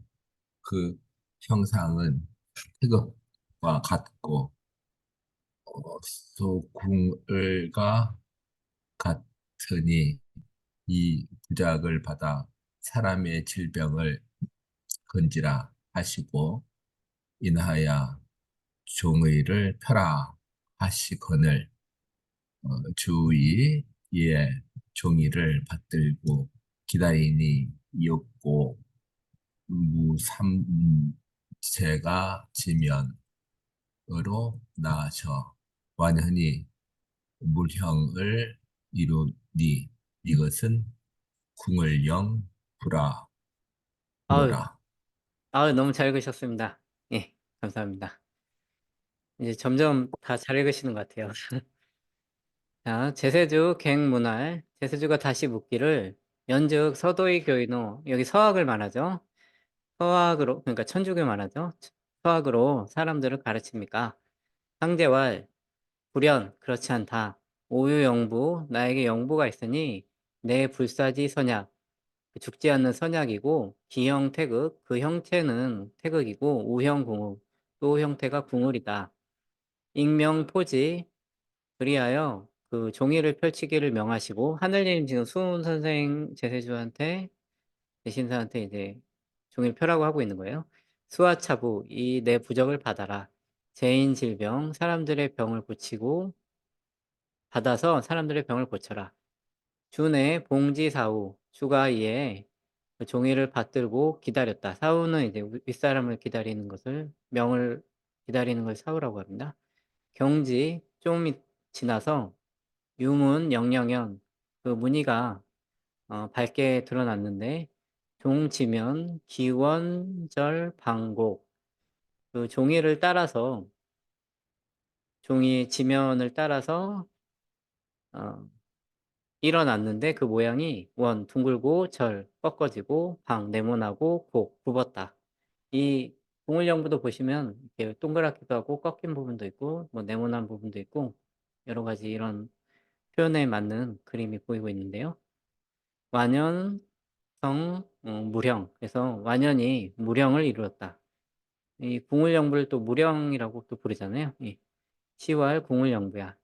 그 형상은 태극과 같고 소궁을과 같으니 이 부작을 받아 사람의 질병을 건지라 하시고 인하여 종의를 펴라 하시거늘 주의 예 종의를 받들고 기다리니 이었고 무삼체가 지면으로 나아져 완전히 물형을 이루니 이것은 궁을영 아유, 불어라. 너무 잘 읽으셨습니다. 예. 감사합니다. 이제 점점 다 잘 읽으시는 것 같아요. 자, 제세주 갱문활. 제세주가 다시 묻기를 연즉 서도의 교인호. 여기 서학을 말하죠. 서학으로 그러니까 천주교 말하죠. 서학으로 사람들을 가르칩니까? 상제왈 불연 그렇지 않다. 오유영부 나에게 영부가 있으니 내 불사지 선약 그 죽지 않는 선약이고 기형 태극 그 형태는 태극이고 우형 궁울 또 형태가 궁울이다. 익명 포지 그리하여 그 종이를 펼치기를 명하시고 하늘님 지금 수훈 선생 제세주한테 대신사한테 이제 종이를 펴라고 하고 있는 거예요. 수하차부 이 내 부적을 받아라. 죄인 질병 사람들의 병을 고치고 받아서 사람들의 병을 고쳐라. 주내 봉지 사후 주가 이에 그 종이를 받들고 기다렸다. 사후는 이제 윗사람을 기다리는 것을 명을 기다리는 걸 사후라고 합니다. 경지 좀 지나서 유문 영영현 그 무늬가 밝게 드러났는데 종지면 기원절 방곡 그 종이를 따라서 종이 지면을 따라서 어, 일어났는데 그 모양이 원 둥글고 절 꺾어지고 방 네모나고 곡 굽었다. 이 동물영부도 보시면 이렇게 동그랗기도 하고 꺾인 부분도 있고 뭐 네모난 부분도 있고 여러 가지 이런 표현에 맞는 그림이 보이고 있는데요. 완연성 무령 그래서 완연히 무령을 이루었다. 이 궁을영부를 또 무령이라고 또 부르잖아요. 이 시왈 궁을영부야.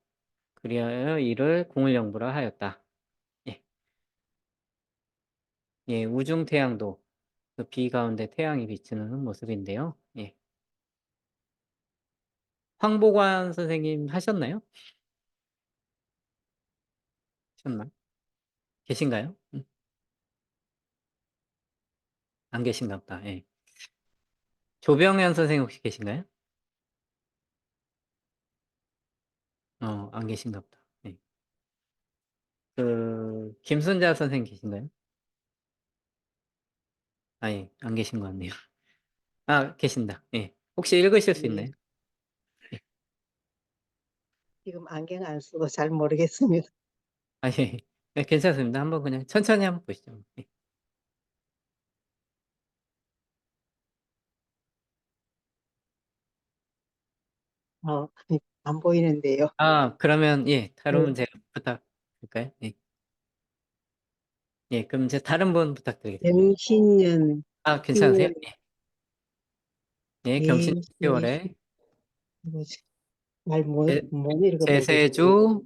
그리하여 이를 궁을영부라 하였다. 예, 예, 우중태양도 그 비 가운데 태양이 비치는 모습인데요. 예. 황보관 선생님 하셨나요? 하셨나? 계신가요? 안 계신가 보다. 예. 조병현 선생님 혹시 계신가요? 안 계신가 보다. 네. 김순자 선생님 계신가요? 예, 안 계신 것 같네요. 계신다. 예. 혹시 읽으실 수 있나요? 지금 안경 안 쓰고 잘 모르겠습니다. 예. 네, 괜찮습니다. 한번 그냥 천천히 한번 보시죠. 예. 안 보이는데요. 그러면 다른 네. 문제 부탁드릴까요? 예. 예, 그럼 이제 다른 분 부탁드리겠습니다. 경신년 괜찮으세요? 10월, 예, 경신 네, 10월에 뭐지? 못 제- 읽어보겠습니다.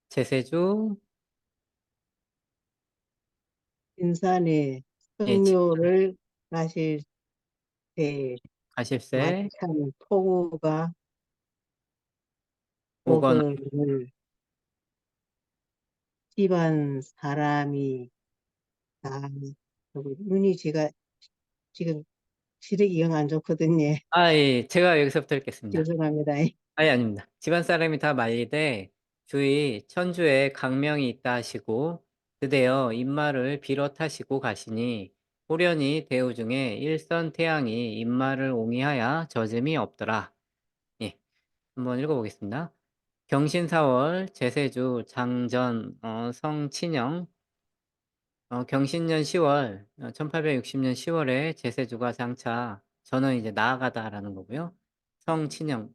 제세주, 인산에 예, 성묘를 가실 때 가실새, 마찬 폭우가 오건, 복을 집안 사람이 다 눈이 제가 지금 시력이 영 안 좋거든요. 예, 제가 여기서부터 읽겠습니다. 죄송합니다. 아닙니다. 집안 사람이 다 말리되 주의 천주에 강명이 있다 하시고 드대어 입마를 빌어 타시고 가시니 호련히 대우 중에 일선 태양이 입마를 옹이하여 젖음이 없더라. 예, 한번 읽어보겠습니다. 경신사월 제세주 장전 성친영 경신년 10월 1860년 10월에 제세주가 장차 저는 이제 나아가다라는 거고요. 성친영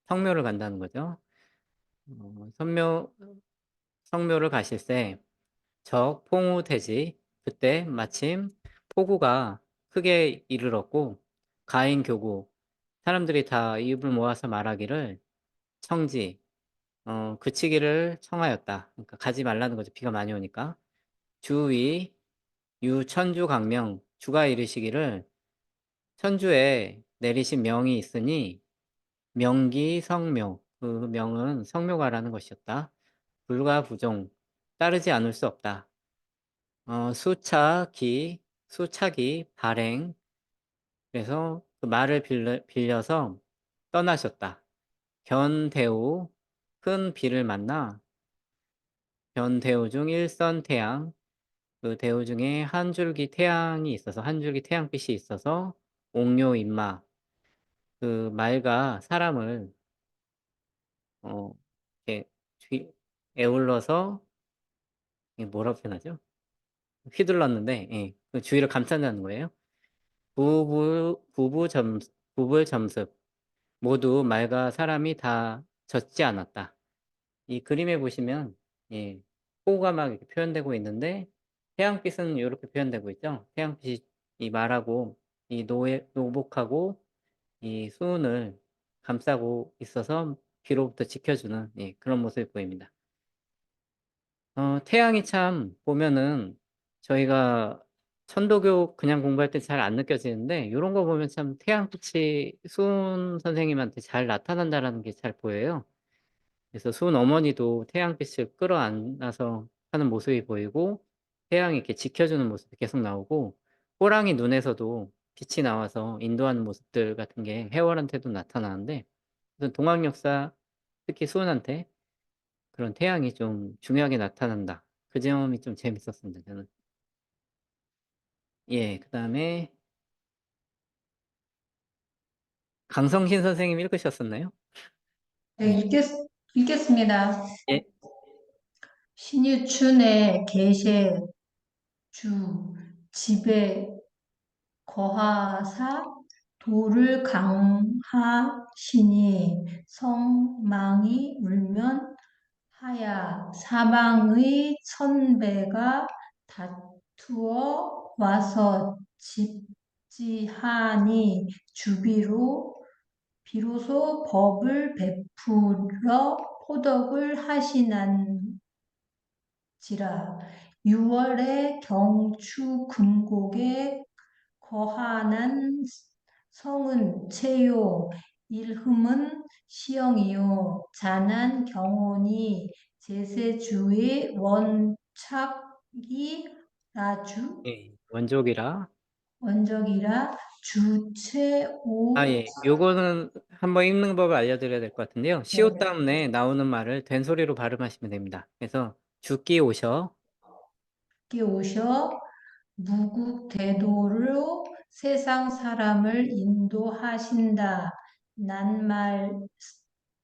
성묘를 간다는 거죠. 성묘를 가실새 폭우대지 그때 마침 폭우가 크게 이르렀고 가인교구 사람들이 다 입을 모아서 말하기를 청지 그치기를 청하였다. 그러니까 가지 말라는 거죠. 비가 많이 오니까. 주위 유천주 강명 주가 이르시기를 천주에 내리신 명이 있으니 명기 성묘 그 명은 성묘가라는 것이었다. 불가부종 따르지 않을 수 없다. 수차기 발행 그래서 그 말을 빌려서 떠나셨다. 견대우 큰 비를 만나 견대우 중 일선 태양 그 대우 중에 한 줄기 태양이 있어서 한 줄기 태양빛이 있어서 옥료 인마 그 말과 사람을 이렇게 에울러서 이게 뭐라고 표현하죠? 휘둘렀는데 그 주위를 감싼다는 거예요. 부부 점습 모두 말과 사람이 다 젖지 않았다. 이 그림에 보시면 호우가 막 이렇게 표현되고 있는데 태양빛은 이렇게 표현되고 있죠. 태양빛이 이 말하고 이 노복하고 이 수은을 감싸고 있어서 비로부터 지켜주는 그런 모습이 보입니다. 태양이 참 보면은 저희가 천도교 그냥 공부할 때 잘 안 느껴지는데 이런 거 보면 참 태양빛이 수은 선생님한테 잘 나타난다라는 게 잘 보여요. 그래서 수은 어머니도 태양빛을 끌어안아서 하는 모습이 보이고 태양이 이렇게 지켜주는 모습이 계속 나오고 호랑이 눈에서도 빛이 나와서 인도하는 모습들 같은 게 해월한테도 나타나는데 동학 역사 특히 수은한테 그런 태양이 좀 중요하게 나타난다. 그 점이 좀 재밌었습니다, 저는. 그다음에 강성신 선생님 읽으셨었나요? 네, 읽겠습니다. 예. 신유춘의 계세 주 집에 거하사 도를 강하시니 성망이 울면 하야 사방의 선배가 다투어 와서 집지하니 비로소 법을 베풀어 포덕을 하시난지라 6월에 경추 금곡에 거하난 성은 채요 일흠은 시영이요 잔한 경혼이 제세주의 원착이 라주 원족이라 원적이라 주체오. 예. 요거는 한번 읽는 법을 알려드려야 될 것 같은데요. 시옷 다음에 나오는 말을 된소리로 발음하시면 됩니다. 그래서 죽기 오셔, 께 오셔 무국대도로 세상 사람을 인도하신다.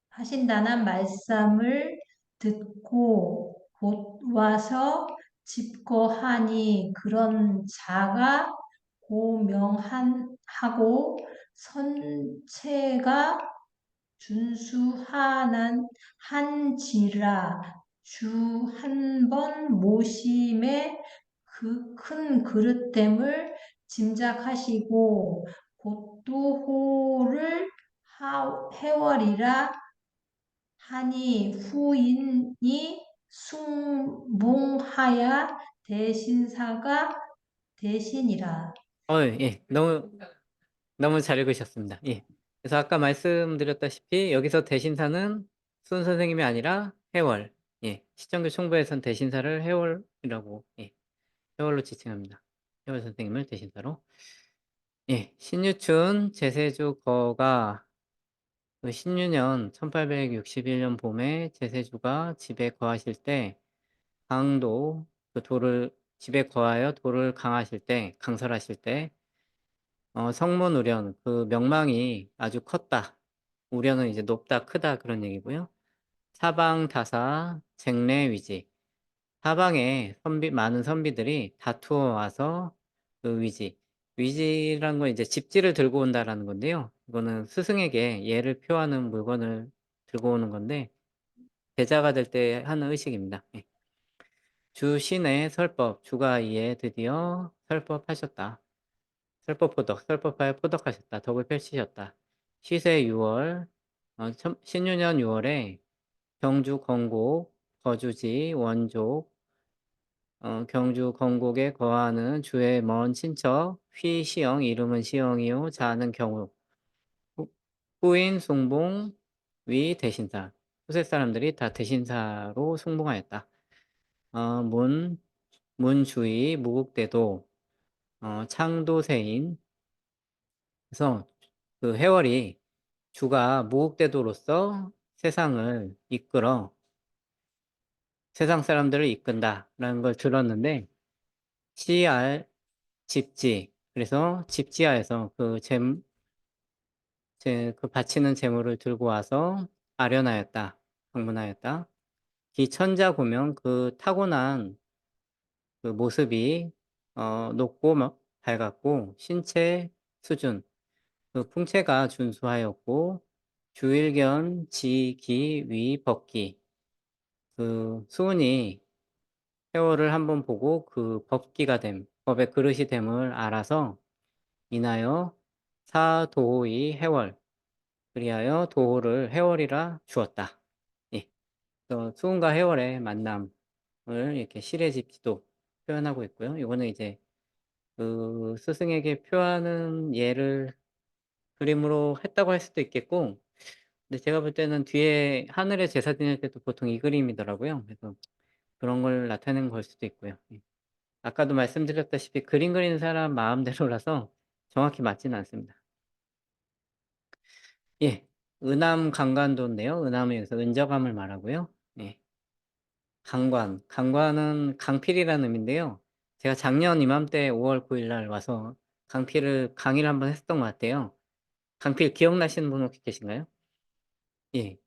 하신다는 말씀을 듣고 곧 와서 집거하니 그런 자가 고명하고 선체가 준수하는 한지라 주 한 번 모심에 그 큰 그릇됨을 짐작하시고 곧도 해월이라 하니 후인이 숭봉하여 대신사가 대신이라. 예. 너무 잘 읽으셨습니다. 예. 그래서 아까 말씀드렸다시피 여기서 대신사는 순 선생님이 아니라 해월. 예. 시정교 총부에선 대신사를 해월이라고, 예. 해월로 지칭합니다. 해월 선생님을 대신사로. 예. 신유춘 제세주 거가 그 신유년 1861년 봄에 제세주가 집에 거하실 때 강도 그 도를 집에 거하여 도를 강설하실 때 성문 우련 그 명망이 아주 컸다. 우련은 이제 높다, 크다 그런 얘기고요. 사방 다사 쟁례 위지. 사방에 많은 선비들이 다투어 와서 그 위지란 건 이제 집지를 들고 온다라는 건데요. 이거는 스승에게 예를 표하는 물건을 들고 오는 건데 제자가 될 때 하는 의식입니다. 예. 주 신의 설법, 주가 이에 드디어 설법하셨다. 설법포덕, 설법하여 포덕하셨다. 덕을 펼치셨다. 시세 6월, 신유년 6월에 경주 건곡, 거주지, 원족, 경주 건곡에 거하는 주의 먼 친척, 시영, 이름은 시영이요, 자는 경우, 후인 숭봉, 위 대신사. 후세 사람들이 다 대신사로 숭봉하였다. 문주의, 무국대도, 창도세인. 그래서 그 해월이 주가 무국대도로서 세상을 이끌어 세상 사람들을 이끈다라는 걸 들었는데 시알 집지 그래서 집지하에서 그 바치는 재물을 들고 와서 아련하였다 방문하였다. 기천자 고명 그 타고난 그 모습이 높고 밝았고 신체 수준 그 풍채가 준수하였고 주일견 지기 위 법기 그 수은이 세월을 한번 보고 그 법의 그릇이 됨을 알아서 인하여 사도의 해월 그리하여 도호를 해월이라 주었다. 예. 그래서 수은과 해월의 만남을 이렇게 실의 집지도 표현하고 있고요. 이거는 이제 그 스승에게 표하는 예를 그림으로 했다고 할 수도 있겠고, 근데 제가 볼 때는 뒤에 하늘에 제사 지낼 때도 보통 이 그림이더라고요. 그래서 그런 걸 나타낸 걸 수도 있고요. 예. 아까도 말씀드렸다시피 그림 그리는 사람 마음대로라서 정확히 맞지는 않습니다. 예. 은암 강간도인데요. 은암은 여기서 은저감을 말하고요. 예. 강관은 강필이라는 의미인데요. 제가 작년 이맘때 5월 9일 날 와서 강의를 한번 했었던 것 같아요. 강필 기억나시는 분 혹시 계신가요? 예.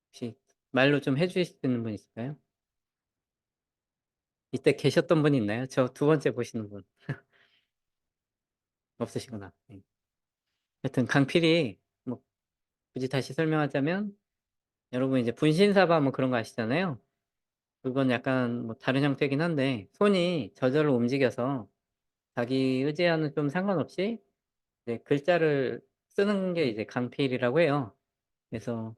혹시 말로 좀 해주실 수 있는 분 있을까요? 이때 계셨던 분 있나요? 저 두 번째 보시는 분. 없으시구나. 예. 하여튼 강필이 뭐 굳이 다시 설명하자면 여러분 이제 분신사바 뭐 그런 거 아시잖아요. 그건 약간 뭐 다른 형태긴 한데 손이 저절로 움직여서 자기 의지와는 좀 상관없이 이제 글자를 쓰는 게 이제 강필이라고 해요. 그래서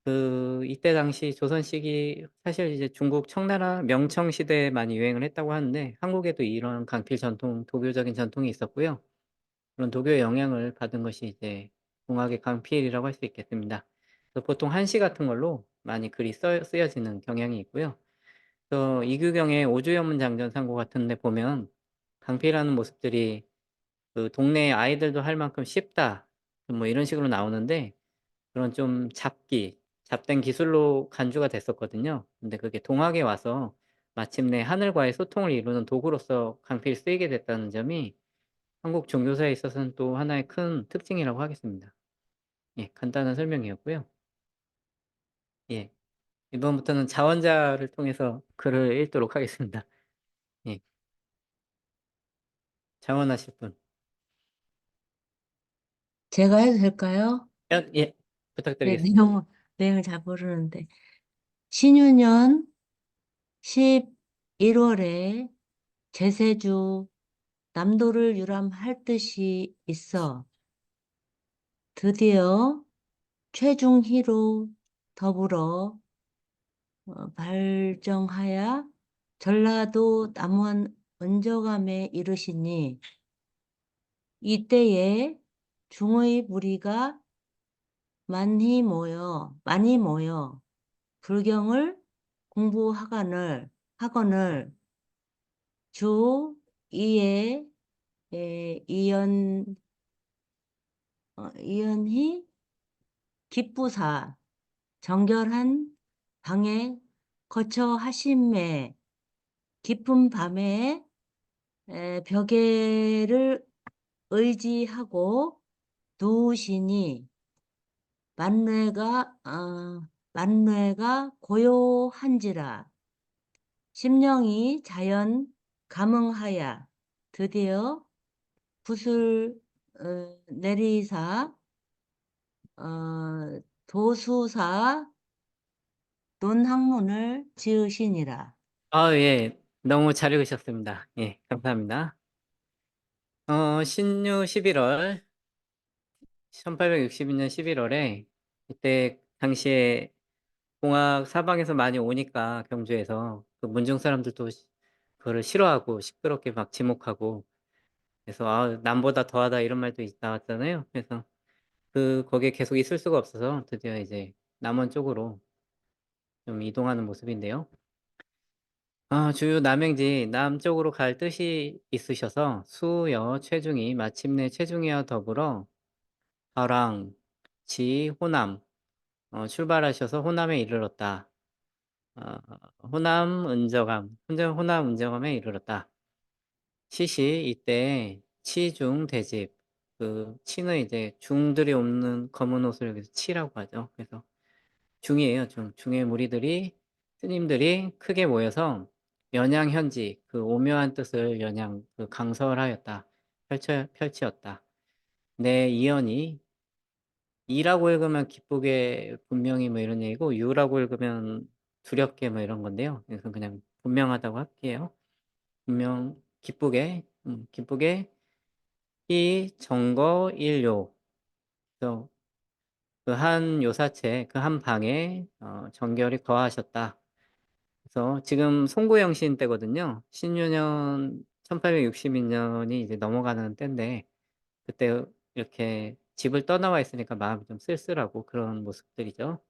그 이때 당시 조선 시기 사실 이제 중국 청나라 명청 시대에 많이 유행을 했다고 하는데 한국에도 이런 강필 전통, 도교적인 전통이 있었고요. 그런 도교의 영향을 받은 것이 이제 공학의 강필이라고 할 수 있겠습니다. 그래서 보통 한시 같은 걸로 많이 글이 쓰여지는 경향이 있고요. 또 이규경의 오주연문 장전 상고 같은 데 보면 강필하는 모습들이 그 동네 아이들도 할 만큼 쉽다. 뭐 이런 식으로 나오는데 그런 좀 잡된 기술로 간주가 됐었거든요. 근데 그게 동학에 와서 마침내 하늘과의 소통을 이루는 도구로서 강필이 쓰이게 됐다는 점이 한국 종교사에 있어서는 또 하나의 큰 특징이라고 하겠습니다. 예, 간단한 설명이었고요. 예, 이번부터는 자원자를 통해서 글을 읽도록 하겠습니다. 예, 자원하실 분. 제가 해도 될까요? 예, 네, 부탁드리겠습니다. 내용을 잘 모르는데. 신유년 11월에 제세주 남도를 유람할 뜻이 있어 드디어 최중희로 더불어 발정하여 전라도 남원 원저감에 이르시니 이때에 중의 무리가 많이 모여 불경을 공부하거늘 주 2에 이연희 기쁘사 정결한 방에 거처 하심에 깊은 밤에 벽에를 의지하고 누우시니 만뇌가 고요한지라 심령이 자연 감응하여 드디어 붓을 내리사 도수사 논학문을 지으시니라. 예, 너무 잘 읽으셨습니다. 예, 감사합니다. 신유 11월 1862년 11월에 이때 당시에 공학 사방에서 많이 오니까 경주에서 그 문중 사람들도 그거를 싫어하고 시끄럽게 막 지목하고 그래서 남보다 더하다 이런 말도 나왔잖아요. 그래서 거기에 계속 있을 수가 없어서 드디어 이제 남원 쪽으로 좀 이동하는 모습인데요. 주요 남행지 남쪽으로 갈 뜻이 있으셔서 수여 최중이 마침내 최중이와 더불어 화랑 호남 출발하셔서 호남에 이르렀다. 어, 호남 은저감에 이르렀다. 시시 이때 치중 대집 그 치는 이제 중들이 없는 검은 옷을 여기서 치라고 하죠. 그래서 중이에요. 중의 무리들이 스님들이 크게 모여서 연양현지 그 오묘한 뜻을 그 강설하였다. 펼치었다. 내 이연이 이라고 읽으면 기쁘게 분명히 뭐 이런 얘기고 유라고 읽으면 두렵게 뭐 이런 건데요. 그래서 그냥 분명하다고 할게요. 기쁘게 이 정거 일요. 그래서 그 한 요사체 그 한 방에 정결이 거하셨다. 그래서 지금 송구영신 때거든요. 신유년 1862년이 이제 넘어가는 때인데 그때 이렇게 집을 떠나와 있으니까 마음이 좀 쓸쓸하고 그런 모습들이죠.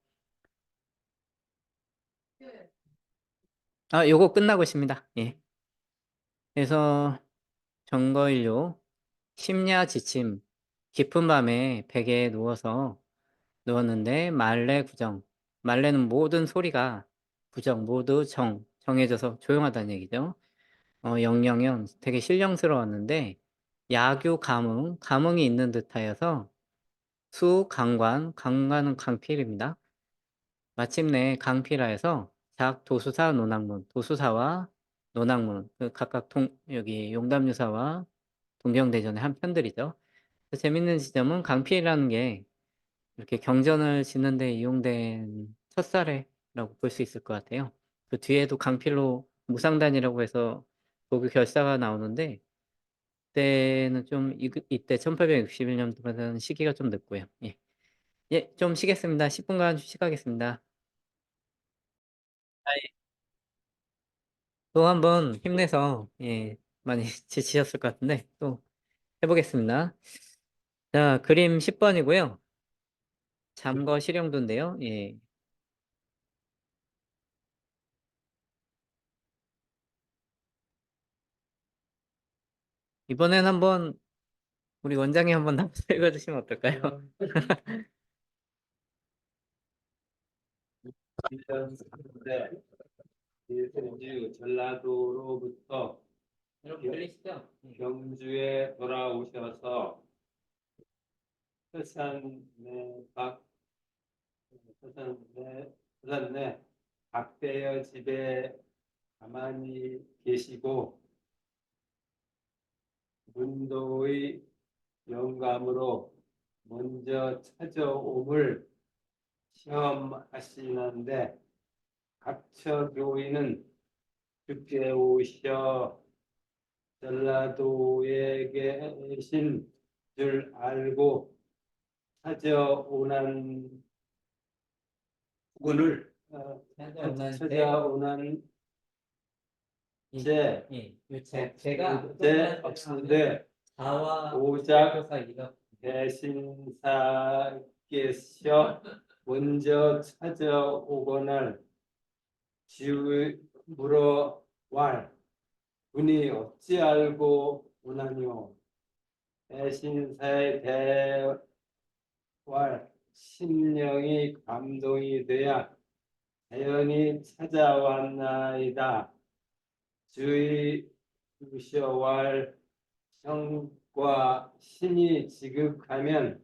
요거 끝나고 있습니다. 예. 그래서 정거일료 심야 지침 깊은 밤에 베개에 누웠는데 말레는 모든 소리가 모두 정해져서 조용하다는 얘기죠. 영영은 되게 신령스러웠는데 야규 감흥이 있는 듯하여서 강간은 강필입니다. 마침내 강필하여서 도수사 논학문 도수사와 논학문 그 각각 여기 용담유사와 동경대전의 한 편들이죠. 재밌는 지점은 강필이라는 게 이렇게 경전을 짓는 데 이용된 첫 사례라고 볼 수 있을 것 같아요. 그 뒤에도 강필로 무상단이라고 해서 도교 결사가 나오는데 그때는 좀 이때 1861년도보다는 시기가 좀 늦고요. 예. 예, 좀 쉬겠습니다. 10분간 휴식하겠습니다. 또 한번 힘내서 예, 많이 지치셨을 것 같은데 또 해보겠습니다. 자, 그림 10번이고요. 잠거 실용도인데요. 예. 이번엔 한번 우리 원장님 한번 나와서 읽어주시면 어떨까요? 2003년 전라도로부터 여러분 들리시죠? 경주에 돌아오셔서 서산내 박대여 집에 가만히 계시고 문도의 영감으로 먼저 찾아옴을 시험하시는데 각처 교인은 주께 오셔 전라도에 계신 줄 알고 찾아오는 분을 찾아오는 제가 없는데 오작 대신사께서 먼저 찾아오거늘 물어왈 분이 어찌 알고 오나뇨. 대신사의 대왈 심령이 감동이 되어 자연히 찾아왔나이다. 주의 주셔왈 형과 신이 지극하면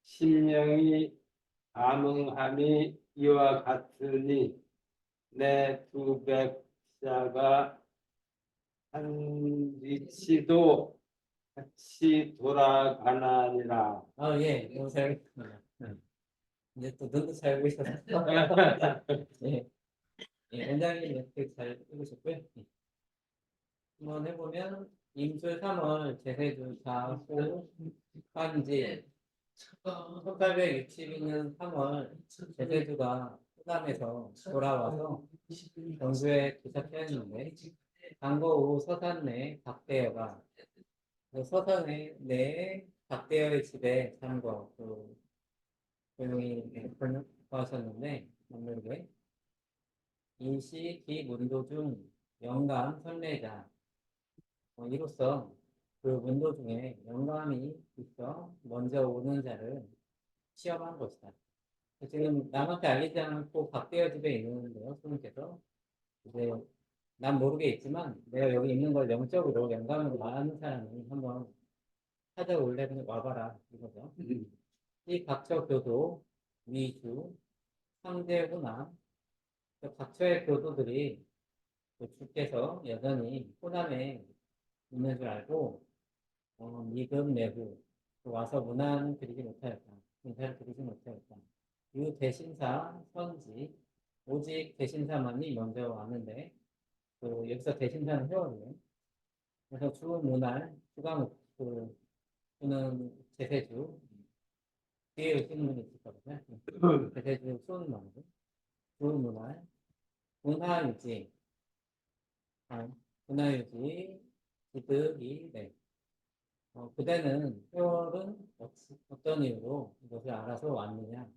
심령이 감응함이 이와 같으니 내 두 백사가 한 위치도 같이 돌아가나니라. 예, 너무 잘 이제 또 눈도 잘 보이셔서 예, 원장님 이렇게 잘 읽으셨고요. 한번 해보면 임술 3월 제세주 사후 한지 1862년 3월 제세주가 호남에서 돌아와서 경주에 도착했는데 광고 후 서산내 박대여가 서산에 내 박대여의 집에 참고 조용히 하셨는데 만물게 인시 기문도중 영감 선례자 이로써 그 문도 중에 영감이 있어 먼저 오는 자를 시험한 것이다. 지금 남한테 알리지 않고 박대여 집에 있는데요. 스님께서 이제 난 모르게 있지만 내가 여기 있는 걸 영적으로 영감으로 말하는 사람이 한번 찾아올래 그냥 와봐라 이거죠. 이 각처 교도 위주 상대호남 각처의 교도들이 주께서 여전히 호남에 있는 줄 알고 미금 내후 와서 문안 드리지 못하였다. 인사를 드리지 못하였다. 유 대신사 선지 오직 대신사만이 먼저 왔는데 여기서 대신사는 회원이에요. 그래서 주 문알 주감 주는 제세주 뒤에 오시는 분이 있을 거거든요. 제세주 수은망 주 문알 문화유지 문화유지 지득이 그대는 회월은 어떤 이유로 이것을 알아서 왔느냐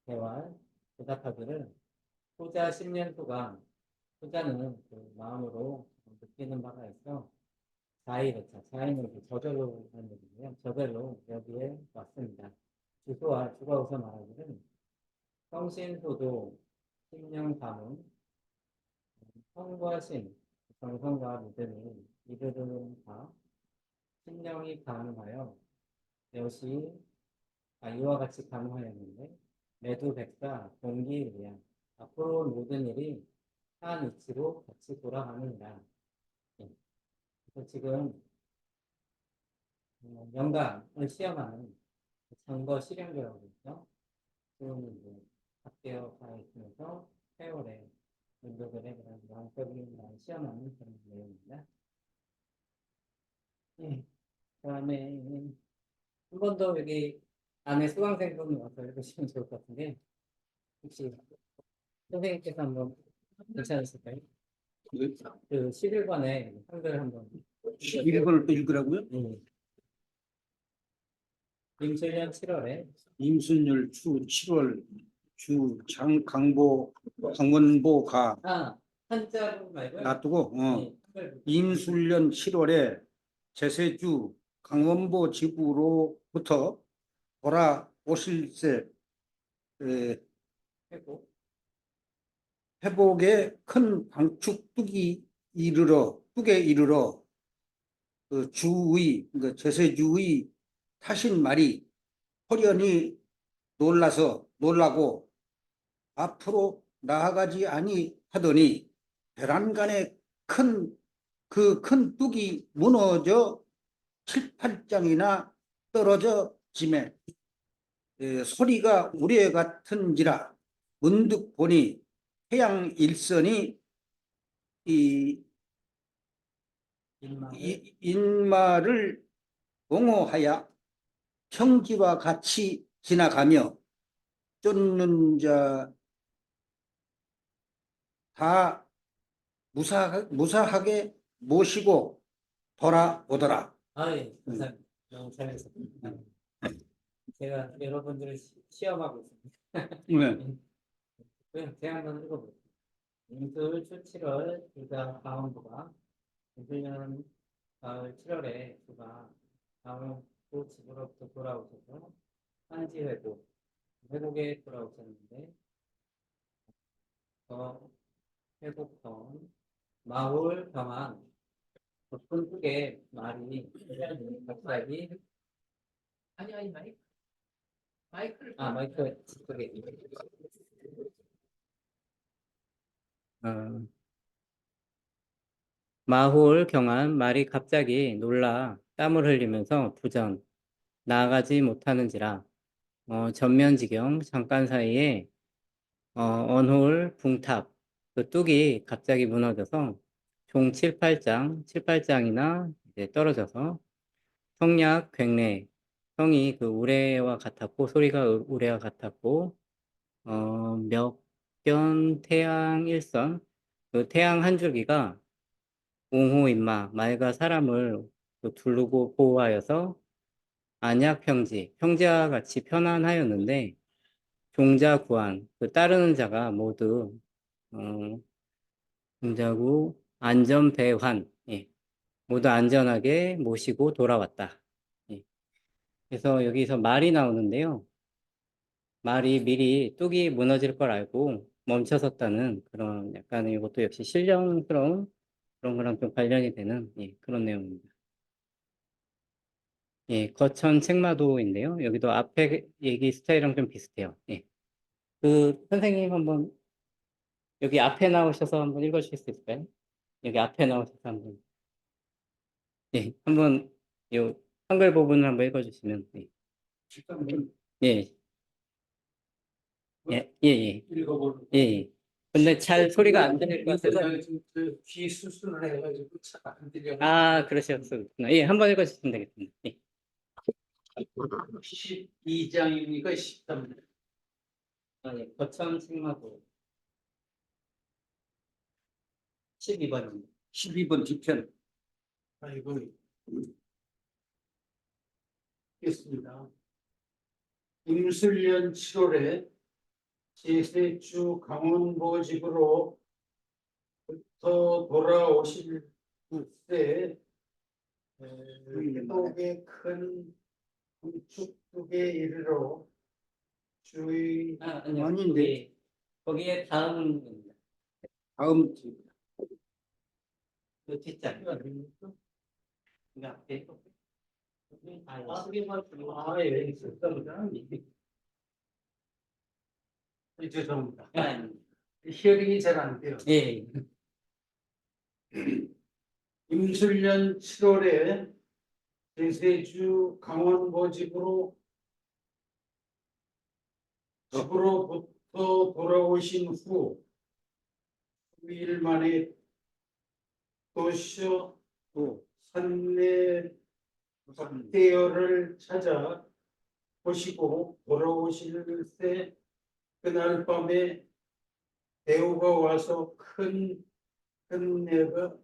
대활 대답하기를 후자 10년 동안 후자는 그 마음으로 느끼는 바가 있어 자의로차 자의는 저절로 하는 얘기인데요. 저절로 여기에 왔습니다. 주가 우선 말하기를 성신소도 심령 가문 성과 신 정성과 믿음이 이들은 다 심령이 가능하여 여시 이와 같이 가능하였는데 매두 백사 동기를 위한 앞으로 모든 일이 한 이치로 같이 돌아가느니라. 그래서 지금 영감을 시험하는 선거 실행도라고 있죠. 지금 이제 박대여가 있으면서 세월에 운동들의 그런 영적인 시험하는 그런 내용입니다. 그다음에 한 번 더 여기 안에 수강생분 와서 읽으시면 좋을 것 같은데 혹시 선생님께서 한번 괜찮으실까요? 그 11번에 한글 한번 11번을 또 읽으라고요? 임술년 7월에 임순열 추 7월 주 강원보 가 한자로 말고요. 놔두고 임술년 7월에 제세주 강원도 지구로부터 돌아오실새 회복에 큰 방축 뚝에 이르러 그 주의, 그 제세주의 타신 말이 호련히 놀라고 앞으로 나아가지 아니하더니 베란간에 큰 뚝이 무너져 7, 8장이나 떨어져 짐에 소리가 우레 같은지라 문득 보니 태양 일선이 이 인마를 옹호하여 평지와 같이 지나가며 쫓는 자 다 무사하게 모시고 돌아오더라. 예, 감사합니다. 너무 잘했습니다. 제가 여러분들을 시험하고 있습니다. 네. 제가 한번 읽어볼게요. 임술 초 7월 주자 강원도가 임술년 가을 7월에 주가 강원도 집으로부터 돌아오셔서 회복에 돌아오셨는데 회복성 마을 병한 높은 쪽에 말이 갑자기 마이크를 마이크 쪽에 마홀 경한 말이 갑자기 놀라 땀을 흘리면서 부전 나아가지 못하는지라 전면지경 잠깐 사이에 언홀 붕탑 그 뚝이 갑자기 무너져서 종 7, 8장이나 이제 떨어져서 성약 굉례 성이 그 우레와 같았고 소리가 우레와 같았고 몇견 태양 일선 그 태양 한 줄기가 옹호인마 말과 사람을 두르고 보호하여서 안약 평지와 같이 편안하였는데 종자 구한 그 따르는 자가 모두 종자구 안전 배환 모두 안전하게 모시고 돌아왔다. 그래서 여기서 말이 나오는데요. 말이 미리 뚝이 무너질 걸 알고 멈춰섰다는 그런 약간의 이것도 역시 신령스러운 그런 거랑 좀 관련이 되는 그런 내용입니다. 거천 책마도인데요. 여기도 앞에 얘기 스타일이랑 좀 비슷해요. 그 선생님 한번 여기 앞에 나오셔서 한번 읽어주실 수 있을까요? 여기 앞에 나오셔서 한번 한번 요 한글 부분을 한번 읽어주시면 예. 읽어보는 근데 잘 소리가 안 들릴 것 같아서 귀 수술을 해가지고 잘 안 들려. 그러셨구나. 한번 읽어주시면 되겠습니다. 12장입니까? 13장. 거천 책마도 12번입니다. 12번 뒤편. 아이고. 읽겠습니다. 임술년 7월에 제세주 강원도 집으로부터 돌아오실 때 회복의 큰 축tuk에 이르러 주의 아닌데 거기에 다음입니다. 다음 그 뒷장 그 앞에 있었습니다. 죄송합니다. 히어링이 잘 안 돼요. 임술년 7월에 제세주 강원도 집으로부터 돌아오신 후 9일 만에 도시어 산내 박대여를 찾아 보시고 돌아오실 때 그날 밤에 대우가 와서 큰 내가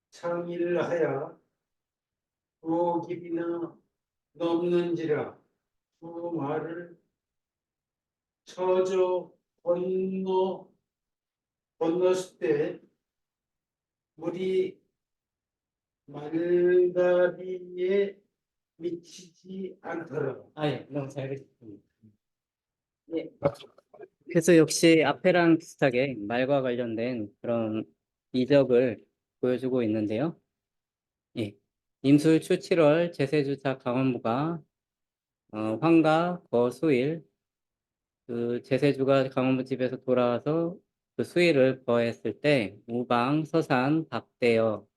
창일하여 두어 길이나 넘는지라 그 말을 처저 건넜을 때 물이 말다리에 미치지 않도록. 예, 너무 잘 그렸습니다. 예. 그래서 역시 앞에랑 비슷하게 말과 관련된 그런 이적을 보여주고 있는데요. 예. 임술 추 7월 제세주차 강원부가 황가 거수일 그 제세주가 강원부 집에서 돌아와서 그 수일을 거했을 때 우방 서산 박대여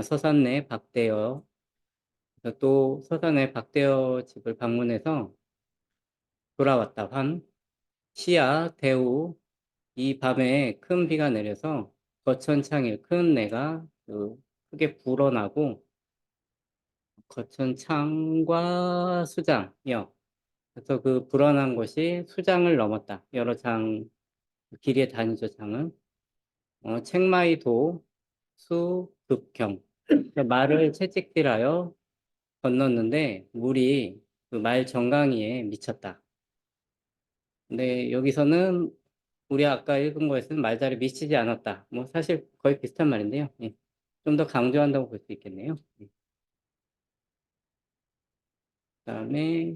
서산내 박대여 또 서산의 박대여 집을 방문해서 돌아왔다 환 시야 대우 이 밤에 큰 비가 내려서 거천창에 큰 내가 크게 불어나고 거천창과 수장이요. 그래서 그 불어난 것이 수장을 넘었다. 여러 장 길이에 다니죠 장은. 책마이도 수급경 그러니까 말을 채찍질하여 건넜는데 물이 그 말 정강이에 미쳤다. 근데 여기서는 우리 아까 읽은 거에서는 말자리 미치지 않았다. 뭐 사실 거의 비슷한 말인데요. 예. 좀 더 강조한다고 볼 수 있겠네요. 예. 그다음에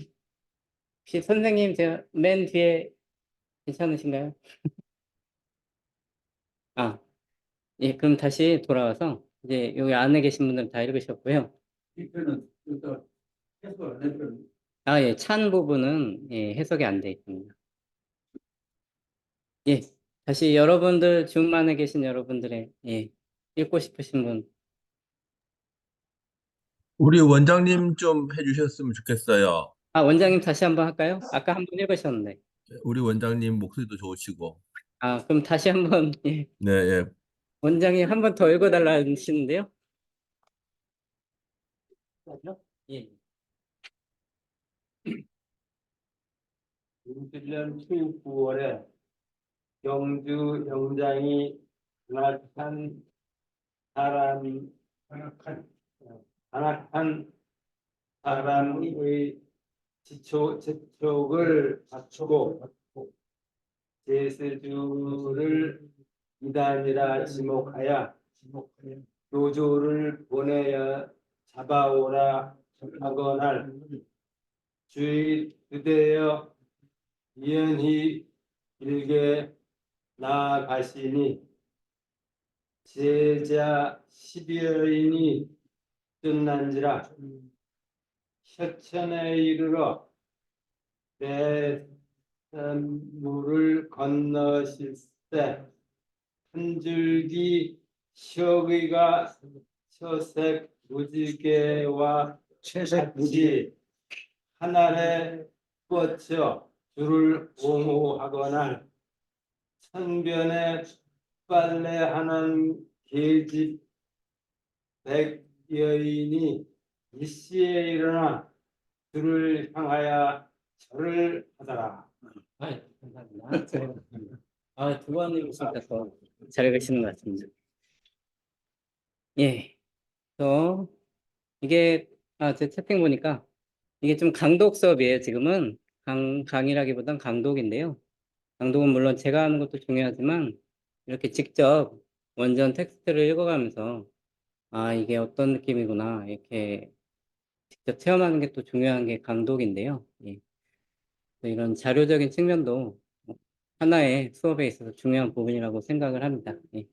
혹시 선생님 제가 맨 뒤에 괜찮으신가요? 예, 그럼 다시 돌아와서 이제 여기 안에 계신 분들은 다 읽으셨고요. 이 편은 또 해설 안 해도 예, 찬 부분은 예, 해석이 안 돼 있습니다. 예, 다시 여러분들 줌 안에 계신 여러분들의 예, 읽고 싶으신 분. 우리 원장님 좀 해주셨으면 좋겠어요. 원장님 다시 한번 할까요? 아까 한 번 읽으셨는데. 우리 원장님 목소리도 좋으시고. 그럼 다시 한번 예, 네, 예. 원장님 한 번 더 읽어달라 하시는데요. 예. 2001년 9월에 경주 영장이 안악한 사람 안악한 사람의 재촉을 갖추고 제세주를 이단이라 지목하여 교조를 보내어 잡아오라 하거날 주의 그대여 이연히 일개 나아가시니 제자 10여인이 끝난지라 셔천에 이르러 물을 건너실 때 한 줄기 시어귀가 서색 무지개와 채색 같이 하늘에 뻗쳐 줄을 옹호하거나 천변에 빨래하는 계집 백여인이 이시에 일어나 줄을 향하여 절을 하더라. 감사합니다. 두 번 읽으시니까 더 잘 읽으시는 것 같습니다. 예. 이게, 제 채팅 보니까 이게 좀 강독 수업이에요. 지금은 강의라기보단 강독인데요. 강독은 물론 제가 하는 것도 중요하지만 이렇게 직접 원전 텍스트를 읽어가면서 이게 어떤 느낌이구나 이렇게 직접 체험하는 게 또 중요한 게 강독인데요. 예. 이런 자료적인 측면도 하나의 수업에 있어서 중요한 부분이라고 생각을 합니다. 예.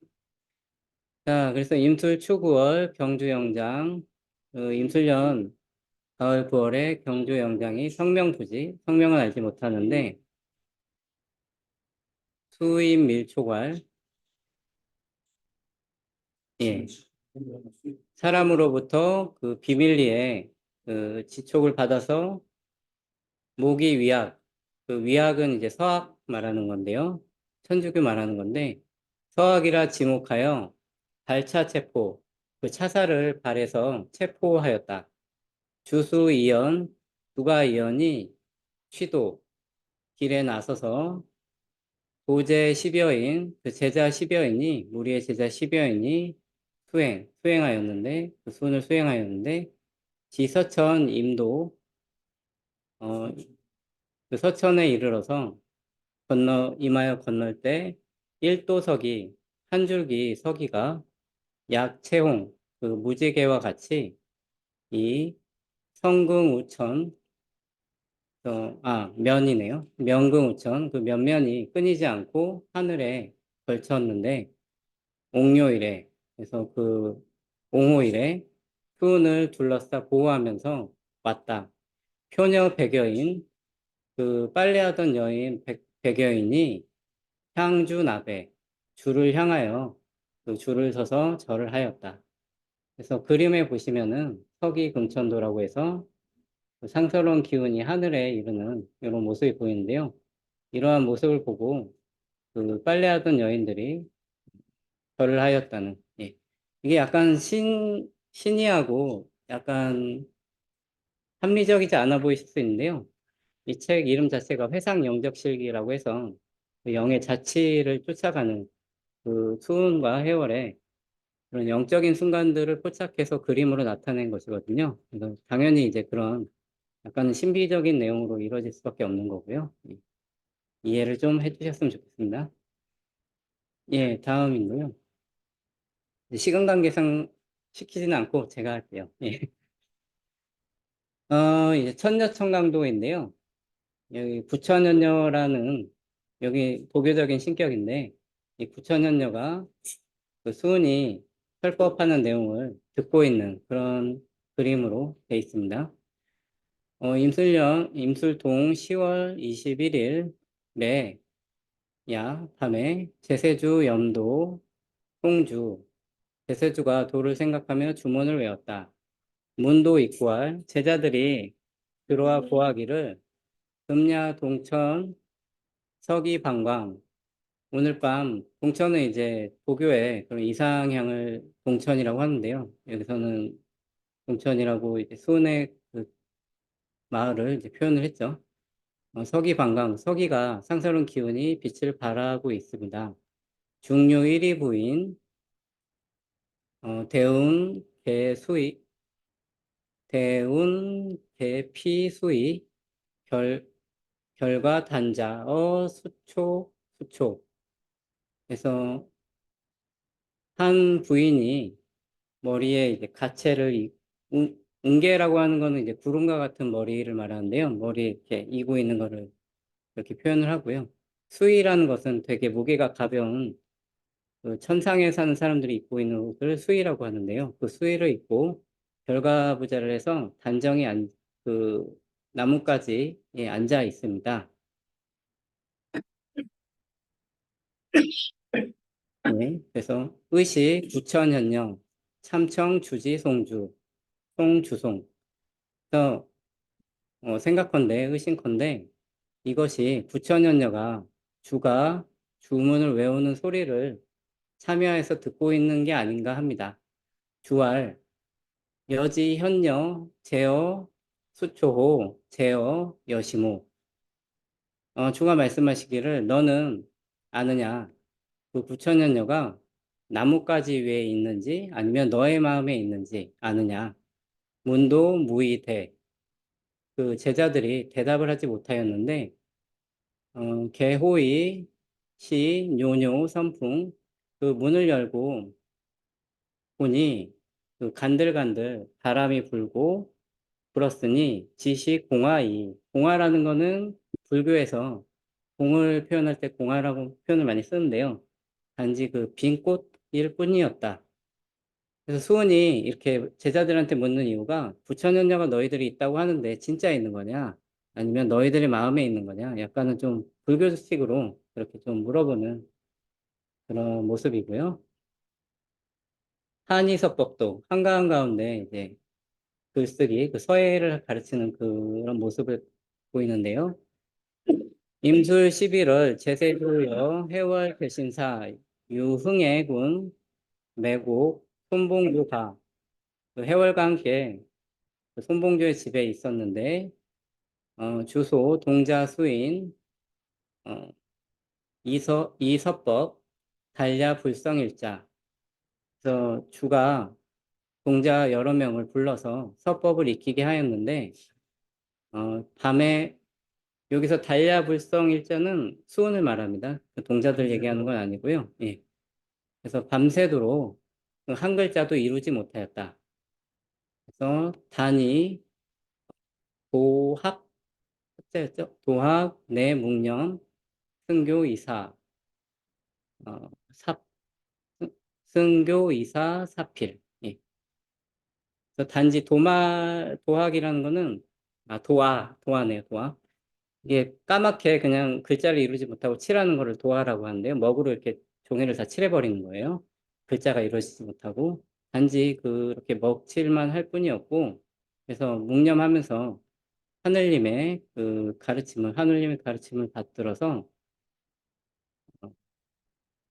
자, 그래서 임술 추 9월 경주 영장, 임술년 가을 9월에 경주 영장이 성명부지, 성명은 알지 못하는데 수임 밀초괄, 예, 사람으로부터 그 비밀리에 그 지촉을 받아서 모기 위약, 그 위약은 이제 서학 말하는 건데요. 천주교 말하는 건데 서학이라 지목하여 발차 체포, 그 차사를 발해서 체포하였다. 주수 이연, 누가 이연이 취도, 길에 나서서 도제 10여인, 그 제자 10여인이, 무리의 제자 10여인이 수행하였는데, 그 수훈을 수행하였는데, 지서천 임도, 그 서천에 이르러서 임하여 건널 때, 1도석이, 한 줄기 서기가 약 채홍, 그 무지개와 같이 이 성궁우천, 면이네요. 명궁우천, 그 면면이 끊이지 않고 하늘에 걸쳤는데, 옥료일에, 그래서 그 옹호일에 수은을 둘러싸 보호하면서 왔다. 효녀 백여인, 그 빨래하던 여인 백여인이 향주나베, 줄을 향하여 그 줄을 서서 절을 하였다. 그래서 그림에 보시면은 서기금천도라고 해서 그 상서로운 기운이 하늘에 이르는 이런 모습이 보이는데요. 이러한 모습을 보고 그 빨래하던 여인들이 절을 하였다는, 예. 이게 약간 신이하고 약간 합리적이지 않아 보이실 수 있는데요. 이 책 이름 자체가 회상영적실기라고 해서 그 영의 자치를 쫓아가는 그 수운과 해월의 그런 영적인 순간들을 포착해서 그림으로 나타낸 것이거든요. 그래서 당연히 이제 그런 약간 신비적인 내용으로 이루어질 수밖에 없는 거고요. 예. 이해를 좀 해주셨으면 좋겠습니다. 예, 다음인데요. 시간 관계상 시키지는 않고 제가 할게요. 예. 이제 천녀청강도인데요. 여기 부처녀녀라는 여기 도교적인 신격인데 이 부처녀녀가 그 수은이 설법하는 내용을 듣고 있는 그런 그림으로 되어 있습니다. 임술동 10월 21일에 밤에 제세주 염도 송주 제세주가 도를 생각하며 주문을 외웠다. 문도 입구할 제자들이 들어와 고하기를 금야 동천 서기 방광 오늘 밤 동천은 이제 도교의 그런 이상향을 동천이라고 하는데요. 여기서는 동천이라고 이제 수은의 그 마을을 이제 표현을 했죠. 서기 방광 서기가 상서로운 기운이 빛을 발하고 있습니다. 중류 1위 부인 대운 개수이 대운 개피수이 결과 단자 수초 그래서 한 부인이 머리에 이제 가채를 웅계라고 하는 거는 이제 구름과 같은 머리를 말하는데요. 머리에 이렇게 이고 있는 거를 이렇게 표현을 하고요. 수의라는 것은 되게 무게가 가벼운 그 천상에 사는 사람들이 입고 있는 옷을 수의라고 하는데요. 그 수의를 입고 결과부자를 해서 그 나뭇가지에 앉아 있습니다. 네, 그래서 의식, 부천현령, 참청, 주지, 송주송. 그래서 생각컨대, 의심컨대 이것이 부천현녀가 주가 주문을 외우는 소리를 참여해서 듣고 있는 게 아닌가 합니다. 주알, 여지, 현녀, 제어, 수초호, 제어, 여시모. 주가 말씀하시기를 너는 아느냐? 그 부처녀녀가 나뭇가지 위에 있는지 아니면 너의 마음에 있는지 아느냐? 문도 무이대. 그 제자들이 대답을 하지 못하였는데 개호이 시 뇨뇨 선풍 그 문을 열고 보니 그 간들간들 바람이 불었으니 지시 공화라는 거는 불교에서 공을 표현할 때 공화라고 표현을 많이 쓰는데요. 단지 그 빈 꽃일 뿐이었다. 그래서 수은이 이렇게 제자들한테 묻는 이유가 부처녀녀가 너희들이 있다고 하는데 진짜 있는 거냐? 아니면 너희들의 마음에 있는 거냐? 약간은 좀 불교식으로 그렇게 좀 물어보는 그런 모습이고요. 한이석법도 한가한 가운데 이제 글쓰기, 그 서예를 가르치는 그런 모습을 보이는데요. 임술 11월 제세주여 해월 대신사 유흥해군 매곡 손봉주가 그 해월과 함께 그 손봉주의 집에 있었는데 주소 동자 수인 이서법 달야 불성일자 그래서 주가 동자 여러 명을 불러서 서법을 익히게 하였는데 밤에 여기서 달야불성일자는 수은을 말합니다. 그 동자들 얘기하는 건 아니고요. 예. 그래서 밤새도록 그 한 글자도 이루지 못하였다. 그래서 단이 도학, 첫째였죠? 도학, 내묵념, 승교, 이사, 사, 승교, 이사, 사필. 예. 그래서 단지 도학이라는 거는, 도화네요, 도화. 이게 까맣게 그냥 글자를 이루지 못하고 칠하는 거를 도화라고 하는데요. 먹으로 이렇게 종이를 다 칠해버리는 거예요. 글자가 이루어지지 못하고. 단지 그렇게 먹칠만 할 뿐이었고, 그래서 묵념하면서 하늘님의 가르침을 받들어서,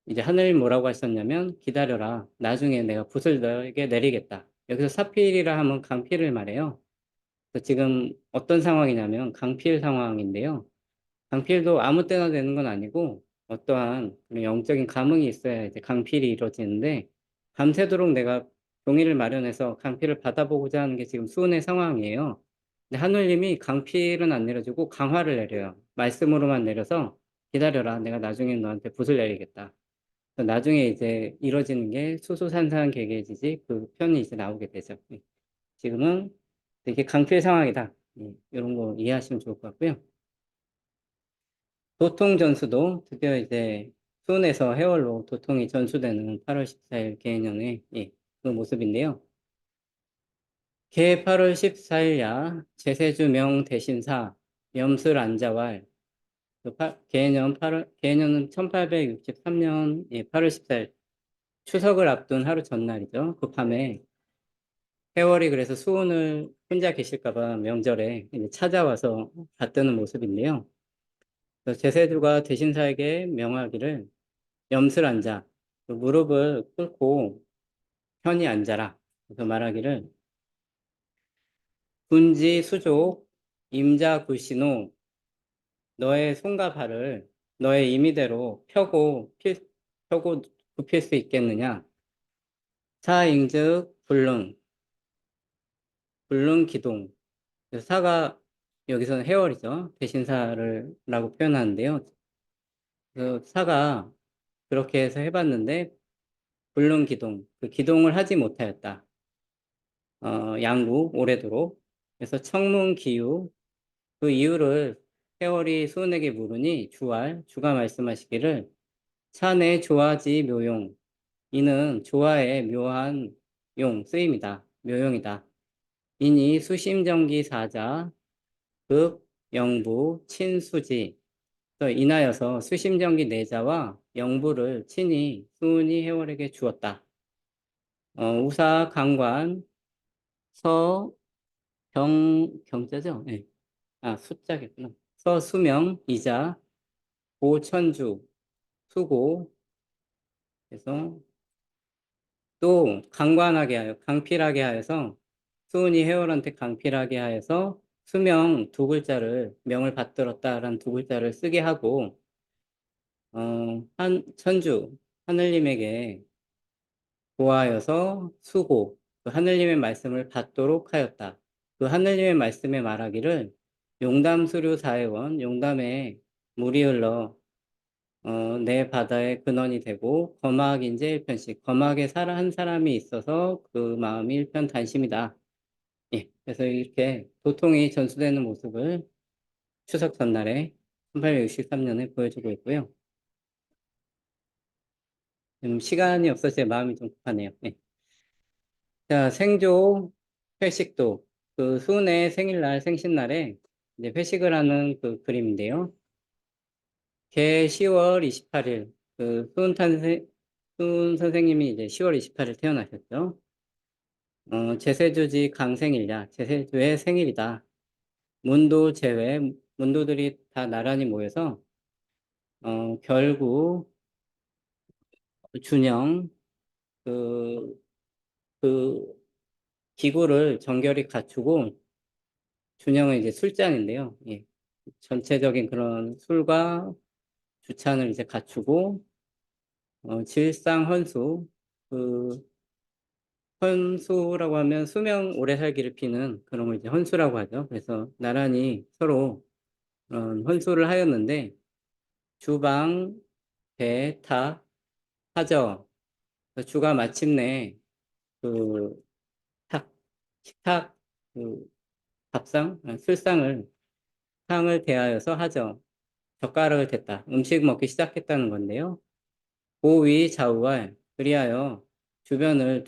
이제 하늘님 뭐라고 하셨냐면, 기다려라. 나중에 내가 붓을 너에게 내리겠다. 여기서 사필이라 하면 강필을 말해요. 그래서 지금 어떤 상황이냐면, 강필 상황인데요. 강필도 아무 때나 되는 건 아니고 어떠한 그런 영적인 감흥이 있어야 이제 강필이 이루어지는데 밤새도록 내가 종이를 마련해서 강필을 받아보고자 하는 게 지금 수은의 상황이에요. 근데 하늘님이 강필은 안 내려주고 강화를 내려요. 말씀으로만 내려서 기다려라. 내가 나중에 너한테 붓을 내리겠다. 그래서 나중에 이제 이루어지는 게 수수산산 계계지지 그 편이 이제 나오게 되죠. 지금은 되게 강필 상황이다. 이런 거 이해하시면 좋을 것 같고요. 도통 전수도 드디어 이제 수은에서 해월로 도통이 전수되는 8월 14일 개년의 그 모습인데요. 개 8월 14일야 제세주 명 대신사 염술 안자왈 개년 개년은 1863년 8월 14일 추석을 앞둔 하루 전날이죠. 그 밤에 해월이 그래서 수은을 혼자 계실까봐 명절에 이제 찾아와서 받드는 모습인데요. 제세주가 대신사에게 명하기를 염슬 앉아 무릎을 꿇고 편히 앉아라. 그래서 말하기를 군지 수족 임자 굴신호 너의 손과 발을 너의 임의대로 펴고 굽힐 수 있겠느냐. 사잉즉 불능 기동. 사가 여기서는 해월이죠. 대신사라고 표현하는데요. 그 사가 그렇게 해서 해봤는데 불능 기동, 그 기동을 하지 못하였다. 양구 오래도록. 그래서 청문 기유, 그 이유를 해월이 수은에게 물으니 주가 말씀하시기를 차내 조화지 묘용, 이는 조화의 묘한 쓰임이다. 묘용이다. 이니 수심정기 사자, 급 영부 친수지. 인하여서 수심정기 내자와 영부를 친히 수은이 해월에게 주었다. 우사 강관 경자죠? 네. 숫자겠구나. 서수명 이자 고천주 수고. 그래서 또 강필하게 하여서 수은이 해월한테 강필하게 하여서 수명 두 글자를 명을 받들었다라는 두 글자를 쓰게 하고 천주 하늘님에게 고하여서 수고 그 하늘님의 말씀을 받도록 하였다. 그 하늘님의 말씀에 말하기를 용담수류 사해원 용담에 물이 흘러 내 바다의 근원이 되고 거막인제 일편씩 거막에 한 사람이 있어서 그 마음이 일편단심이다. 그래서 이렇게 도통이 전수되는 모습을 추석 전날에 1863년에 보여주고 있고요. 시간이 없어서 제 마음이 좀 급하네요. 자, 생조 회식도 그 수은의 생일날 생신날에 이제 회식을 하는 그 그림인데요. 개 10월 28일 그 수은 선생님이 이제 10월 28일 태어나셨죠. 제세주지 강생일야 제세주의 생일이다. 문도 제외 문도들이 다 나란히 모여서 결구 준영 그 기구를 정결히 갖추고 준영은 이제 술잔인데요. 전체적인 그런 술과 주찬을 이제 갖추고 질상헌수 그 헌수라고 하면 수명 오래 살기를 비는 그런 걸 이제 헌수라고 하죠. 그래서 나란히 서로 헌수를 하였는데 주방 배타 하저 주가 마침내 그 식탁 그 술상을 상을 대하여서 하죠. 젓가락을 댔다. 음식 먹기 시작했다는 건데요. 고위 좌우와 그리하여 좌우를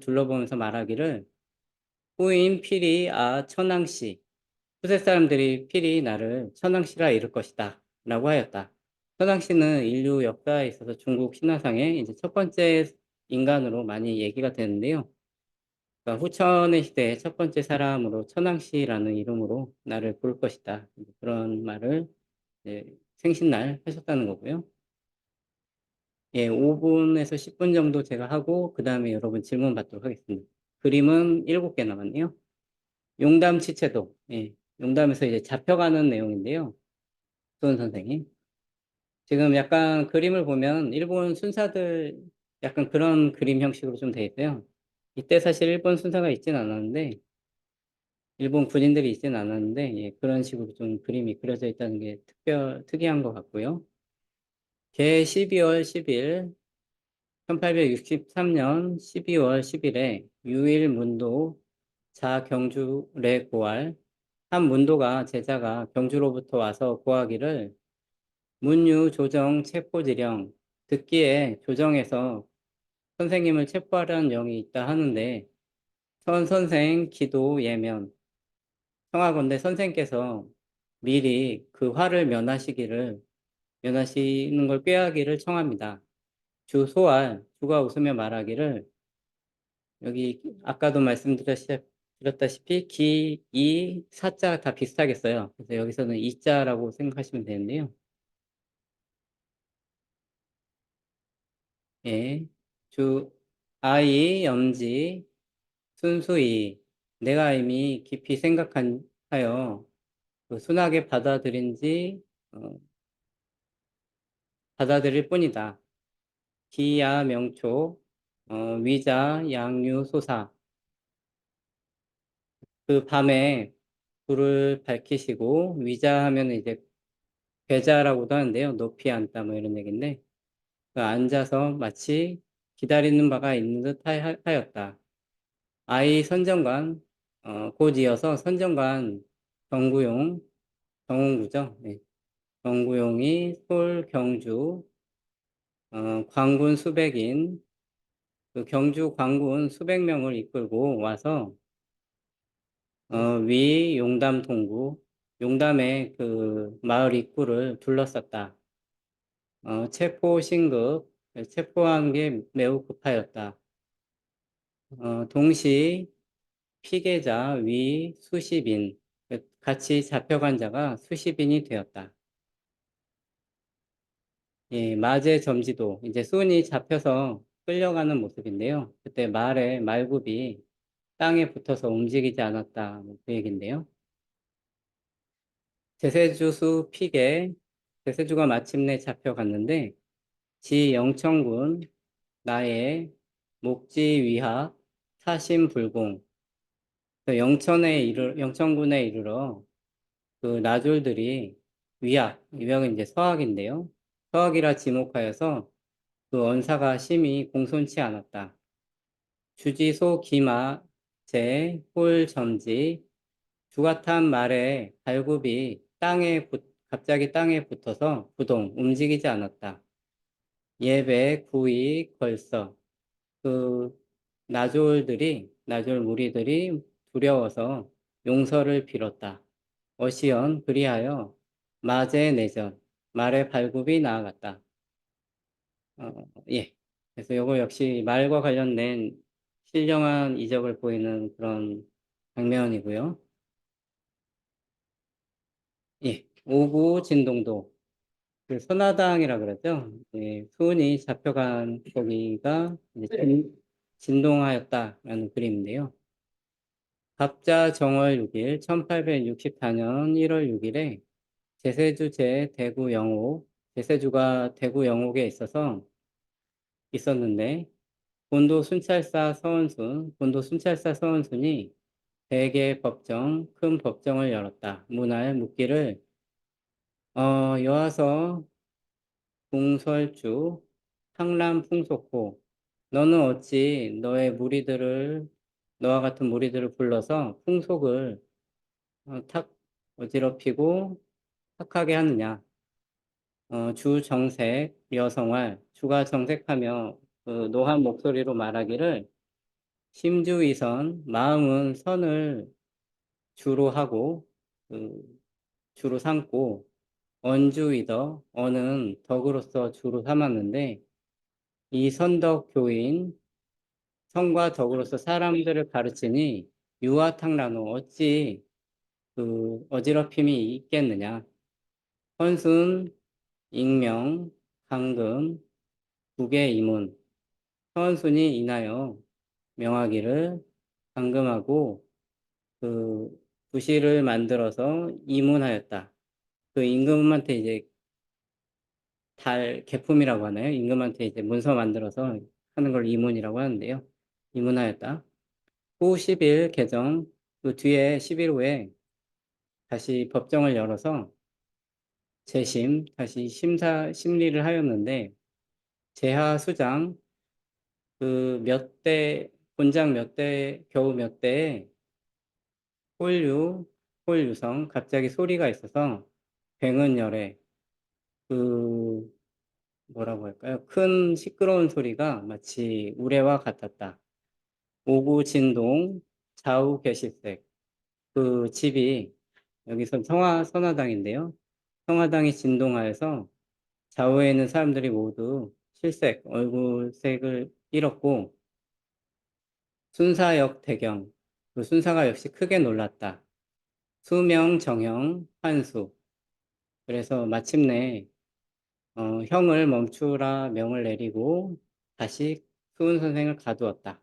둘러보면서 말하기를 후인 필히 천왕씨 후세 사람들이 필히 나를 천왕씨라 이를 것이다 라고 하였다. 천왕씨는 인류 역사에 있어서 중국 신화상의 이제 첫 번째 인간으로 많이 얘기가 되는데요. 그러니까 후천의 시대의 첫 번째 사람으로 천왕씨라는 이름으로 나를 부를 것이다. 그런 말을 생신날 하셨다는 거고요. 예, 5분에서 10분 정도 제가 하고 그 다음에 여러분 질문 받도록 하겠습니다. 그림은 7개 남았네요. 용담 치채도, 예, 용담에서 이제 잡혀가는 내용인데요. 수은 선생님. 지금 약간 그림을 보면 일본 순사들 약간 그런 그림 형식으로 좀 돼 있어요. 이때 사실 일본 순사가 있진 않았는데, 일본 군인들이 있진 않았는데, 예, 그런 식으로 좀 그림이 그려져 있다는 게 특이한 것 같고요. 개 12월 10일, 1863년 12월 10일에 유일문도 자경주래 고할 한 문도가 제자가 경주로부터 와서 고하기를 문유 조정 체포지령 듣기에 조정에서 선생님을 체포하라는 영이 있다 하는데 선생 기도 예면 청하건대 선생께서 미리 그 화를 면하시는 걸 꾀하기를 청합니다. 주 소알 주가 웃으며 말하기를 여기 아까도 말씀드렸다시피 기, 이, 사자 다 비슷하겠어요. 그래서 여기서는 이자라고 생각하시면 되는데요. 예, 아이, 염지, 순수히 내가 이미 깊이 생각하여 순하게 받아들일 뿐이다. 기야 명초, 위자 양유소사 그 밤에 불을 밝히시고 위자하면 이제 괴자라고도 하는데요. 높이 앉다 뭐 이런 얘기인데 앉아서 마치 기다리는 바가 있는 듯 하였다. 아이 선정관 곧 이어서 선정관 정홍구죠. 네. 정구용이 솔 경주 광군 수백인 그 경주 광군 수백 명을 이끌고 와서 위 용담 동구 용담의 그 마을 입구를 둘러쌌다. 체포 신급 체포한 게 매우 급하였다. 동시 피계자 위 수십인 같이 잡혀간 자가 수십인이 되었다. 예, 마제 점지도 이제 순이 잡혀서 끌려가는 모습인데요. 그때 말굽이 땅에 붙어서 움직이지 않았다. 그 얘기인데요. 제세주수 피계 제세주가 마침내 잡혀갔는데 지 영천군 나의 목지위하 사심불공 영천군에 이르러 그 나졸들이 위학은 이제 서학인데요. 서학이라 지목하여서 그 언사가 심히 공손치 않았다. 주지소 기마 제 홀점지 주가탄 말에 발굽이 갑자기 땅에 붙어서 부동 움직이지 않았다. 예배 구이 걸서 그 나졸 무리들이 두려워서 용서를 빌었다. 어시연 그리하여 마제 내전 말의 발굽이 나아갔다. 예. 그래서 이거 역시 말과 관련된 신령한 이적을 보이는 그런 장면이고요. 예. 오구 진동도 그 선화당이라 그러죠. 예, 수은이 잡혀간 거기가 이제 진동하였다라는 그림인데요. 갑자 정월 6일 1864년 1월 6일에 제세주 대구 영옥 제세주가 대구 영옥에 있었는데 본도 순찰사 서원순이 대개 큰 법정을 열었다. 문할 묻기를 여하서 공설주 상람 풍속호 너는 어찌 너와 같은 무리들을 불러서 풍속을 어지럽히고 탁하게 하느냐. 주정색, 여성활, 주가 정색하며 그 노한 목소리로 말하기를 심주이선, 마음은 선을 주로 하고 주로 삼고 언주이더, 어는 덕으로서 주로 삼았는데 이 선덕 교인, 선과 덕으로서 사람들을 가르치니 유아탕란호 어찌 그 어지럽힘이 있겠느냐. 헌순, 익명, 강금, 국의 이문. 서원순이 인하여 명하기를 강금하고 그 부시를 만들어서 이문하였다. 그 임금한테 이제 개품이라고 하나요? 임금한테 이제 문서 만들어서 하는 걸 이문이라고 하는데요. 이문하였다. 후 10일 개정, 그 뒤에 10일 후에 다시 법정을 열어서 재심, 다시 심리를 하였는데 재하 수장 그 본장 겨우 몇 대에 홀유성 갑자기 소리가 있어서 병은열에 그 뭐라고 할까요? 큰 시끄러운 소리가 마치 우레와 같았다. 오구 진동 좌우 개실색 그 집이 여기서 선화당인데요. 성화당이 진동하여서 좌우에 있는 사람들이 모두 실색, 얼굴색을 잃었고 순사역 대경, 그 순사가 역시 크게 놀랐다. 수명, 정형, 환수. 그래서 마침내 형을 멈추라 명을 내리고 다시 수은 선생을 가두었다.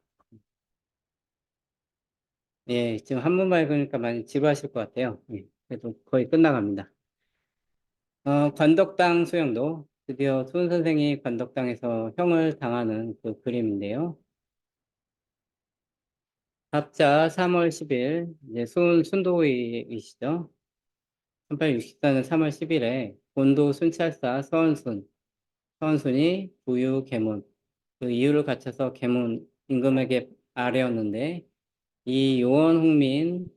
예, 지금 한문 읽으니까 많이 지루하실 것 같아요. 예, 그래도 거의 끝나갑니다. 관덕당 수영도 드디어 수은 선생이 관덕당에서 형을 당하는 그 그림인데요. 갑자 3월 10일, 이제 순도이시죠. 1864년 3월 10일에 본도 순찰사 서원순이 부유 계문, 그 이유를 갖춰서 계문 임금에게 아뢰었는데 이 요원 홍민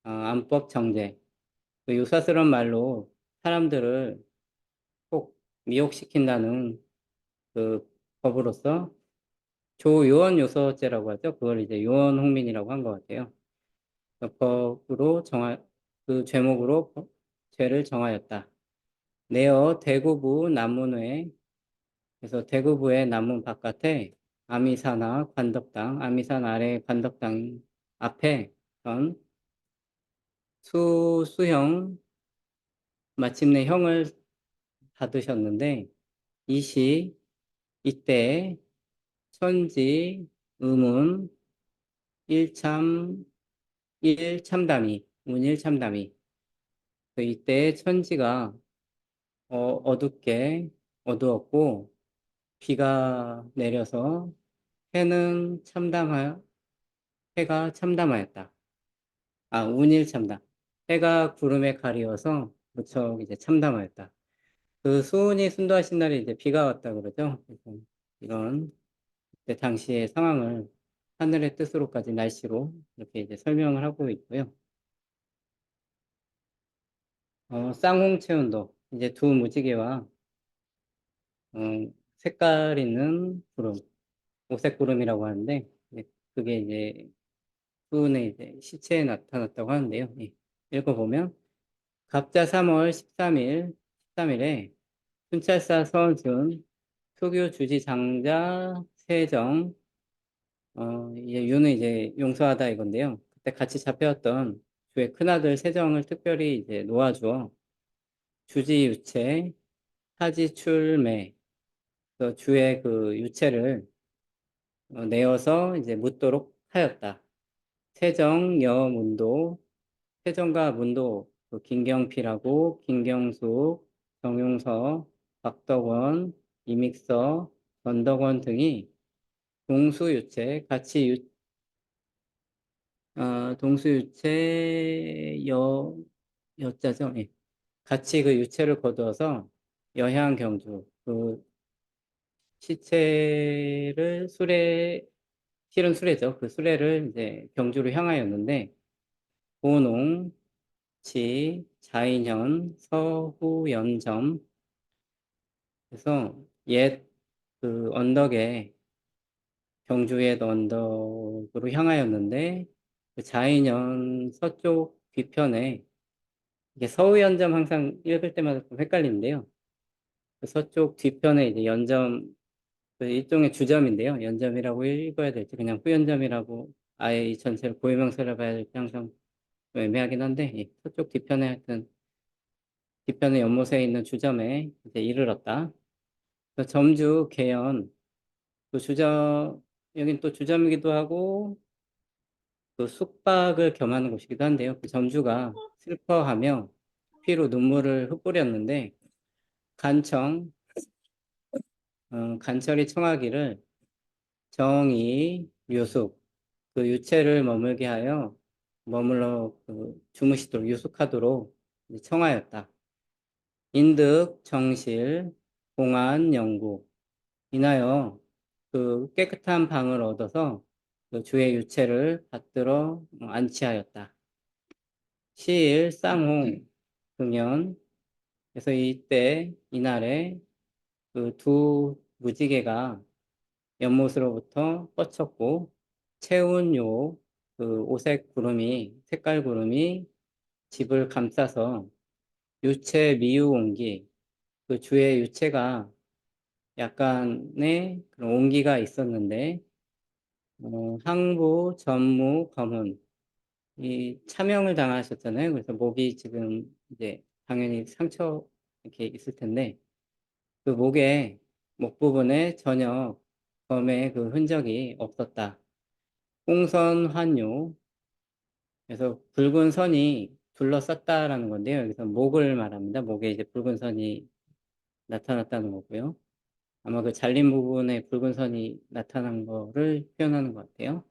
안법 정제, 그 요사스러운 말로 사람들을 꼭 미혹시킨다는 그 법으로서 조요원 요서죄라고 하죠. 그걸 이제 요원 홍민이라고 한 것 같아요. 그 법으로 그 죄목으로 죄를 정하였다. 내어 대구부 남문회, 그래서 대구부의 남문 바깥에 아미사나 관덕당, 아미산 아래 관덕당 앞에 수형 마침내 형을 받으셨는데 이때 천지 의문 일참담이 운일참담이 그 이때 천지가 어두웠고 비가 내려서 해가 참담하였다. 운일참담. 해가 구름에 가리워서 무척 이제 참담하였다. 그 수운이 순도하신 날에 이제 비가 왔다 그러죠. 그래서 이런 그때 당시의 상황을 하늘의 뜻으로까지 날씨로 이렇게 이제 설명을 하고 있고요. 쌍홍체운도 이제 두 무지개와 색깔 있는 구름, 오색 구름이라고 하는데 그게 이제 수운의 이제 시체에 나타났다고 하는데요. 예. 읽어보면 갑자 3월 13일에 순찰사 서원순, 투교 주지 장자 세정, 이제 유는 이제 용서하다 이건데요. 그때 같이 잡혀왔던 주의 큰아들 세정을 특별히 이제 놓아주어 주지 유체, 타지 출매, 그 주의 그 유체를 내어서 이제 묻도록 하였다. 세정, 여문도, 세정과 문도, 그 김경필하고 김경숙, 정용서, 박덕원, 이믹서, 전덕원 등이 동수유체, 동수유체 여자죠. 예. 같이 그 유체를 거두어서 여향 경주, 그 시체를 실은 수레죠. 그 수레를 이제 경주로 향하였는데 고농 지, 자인현, 서후연점. 그래서 옛 그 언덕에 경주 옛 언덕으로 향하였는데 그 자인현 서쪽 뒤편에 이게 서후연점 항상 읽을 때마다 좀 헷갈리는데요. 그 서쪽 뒤편에 이제 연점 그 일종의 주점인데요. 연점이라고 읽어야 될지 그냥 후연점이라고 아예 이 전체를 고유명사로 봐야 될지 항상 좀 애매하긴 한데 예, 서쪽 뒤편에 하여튼 뒤편에 연못에 있는 주점에 이제 이르렀다. 그래서 점주 계연 그 주점 여긴 또 주점이기도 하고 그 숙박을 겸하는 곳이기도 한데요. 그 점주가 슬퍼하며 피로 눈물을 흩뿌렸는데 간청 간철이 청하기를 정이 류숙 그 유체를 머물게 하여 머물러 그 주무시도록 유숙하도록 청하였다. 인득 정실 공안 영구 인하여 그 깨끗한 방을 얻어서 그 주의 유체를 받들어 안치하였다. 시일 쌍홍 금연 그래서 이때 이날에 그 두 무지개가 연못으로부터 뻗쳤고 채운 그 오색 구름이 색깔 구름이 집을 감싸서 유체 미유 온기 그 주의 유체가 약간의 그런 온기가 있었는데 항부 전무 검은 이 차명을 당하셨잖아요. 그래서 목이 지금 이제 당연히 상처 이렇게 있을 텐데 그 목 부분에 전혀 검의 그 흔적이 없었다. 홍선 환요. 그래서 붉은 선이 둘러쌌다라는 건데요. 여기서 목을 말합니다. 목에 이제 붉은 선이 나타났다는 거고요. 아마 그 잘린 부분에 붉은 선이 나타난 거를 표현하는 것 같아요.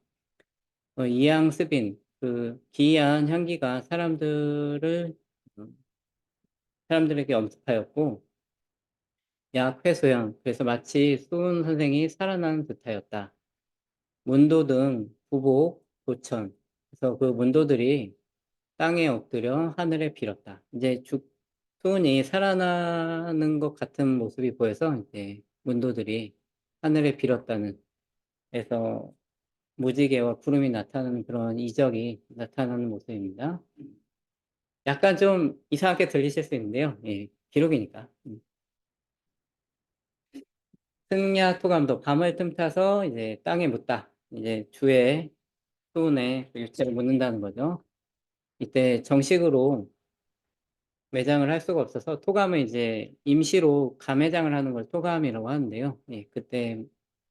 이양스빈, 그 기이한 향기가 사람들에게 엄습하였고, 약회소양, 그래서 마치 수은 선생이 살아난 듯하였다. 문도등, 부복, 도천, 그래서 그 문도들이 땅에 엎드려 하늘에 빌었다. 이제 수은이 살아나는 것 같은 모습이 보여서 이제 문도들이 하늘에 빌었다는, 그래서 무지개와 구름이 나타나는 그런 이적이 나타나는 모습입니다. 약간 좀 이상하게 들리실 수 있는데요. 예, 기록이니까. 승야 토감도 밤을 틈타서 이제 땅에 묻다. 이제 주의 수운에 유체를 묻는다는 거죠. 이때 정식으로 매장을 할 수가 없어서 토감은 이제 임시로 감매장을 하는 걸 토감이라고 하는데요. 예, 그때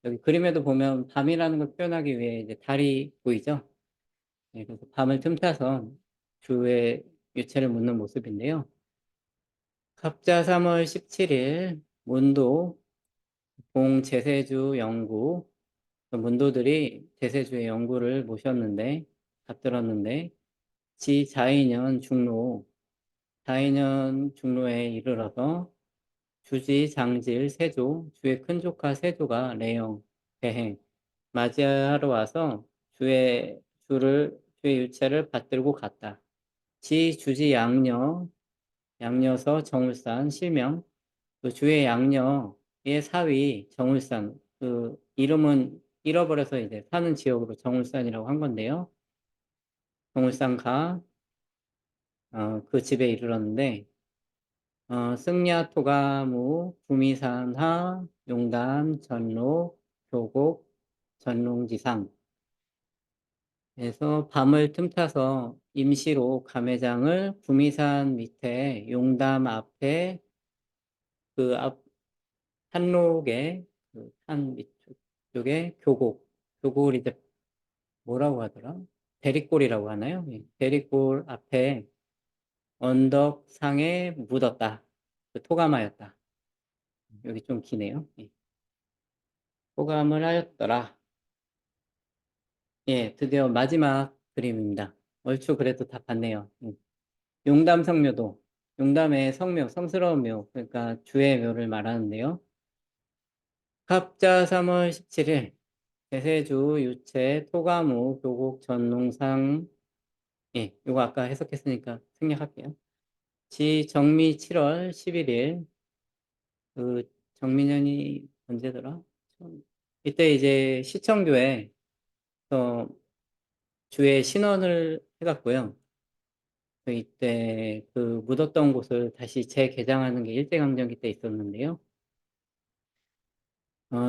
여기 그림에도 보면 밤이라는 걸 표현하기 위해 이제 달이 보이죠. 예, 그래서 밤을 틈타서 주의 유체를 묻는 모습인데요. 갑자 3월 17일 문도 봉제세주 영구 문도들이 제세주의 영구를 모셨는데 받들었는데 지자인현 중로 자인현 중로에 이르러서 주지 장질 세조 주의 큰 조카 세조가 레영 배행 맞이하러 와서 주의 유체를 받들고 갔다. 지 주지 양녀서 정울산 실명 그 주의 양녀의 사위 정울산 그 이름은 잃어버려서 이제 사는 지역으로 정울산이라고 한 건데요. 정울산 그 집에 이르렀는데 승야 토가무 구미산하 용담 전록 교곡 전롱지상 그래서 밤을 틈타서 임시로 가매장을 구미산 밑에 용담 앞에 그 앞 산록의 그산 밑쪽에 교곡을 이제 뭐라고 하더라? 대리골이라고 하나요? 예, 대리골 앞에 언덕 상에 묻었다. 그 토감하였다. 여기 좀 기네요. 예. 토감을 하였더라. 예, 드디어 마지막 그림입니다. 얼추 그래도 다 봤네요. 용담 성묘도 용담의 성묘, 성스러운 묘, 그러니까 주의 묘를 말하는데요. 갑자 3월 17일 대세주 유체 토가무 교곡 전농상 예, 요거 아까 해석했으니까 생략할게요. 정미 7월 11일. 그 정민현이 언제더라? 이때 이제 시청교회 주에 신원을 해갔고요. 이때 그 묻었던 곳을 다시 재개장하는 게 일제강점기 때 있었는데요.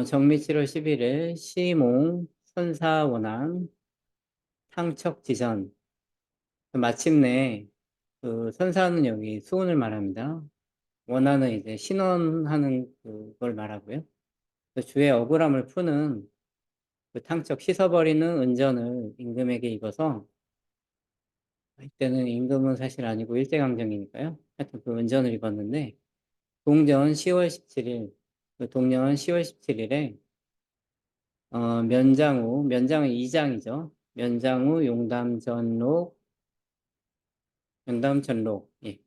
정미 7월 11일 시몽 선사원안 탕척지전. 마침내 그 선사는 여기 수훈을 말합니다. 원하는 이제 신원하는 그걸 말하고요. 주의 억울함을 푸는 그 탕척 씻어버리는 은전을 임금에게 입어서, 이때는 임금은 사실 아니고 일제강점기니까요. 하여튼 그 은전을 입었는데 동년 10월 17일, 동년 10월 17일에 면장은 2장이죠. 면장후 용담전록, 예.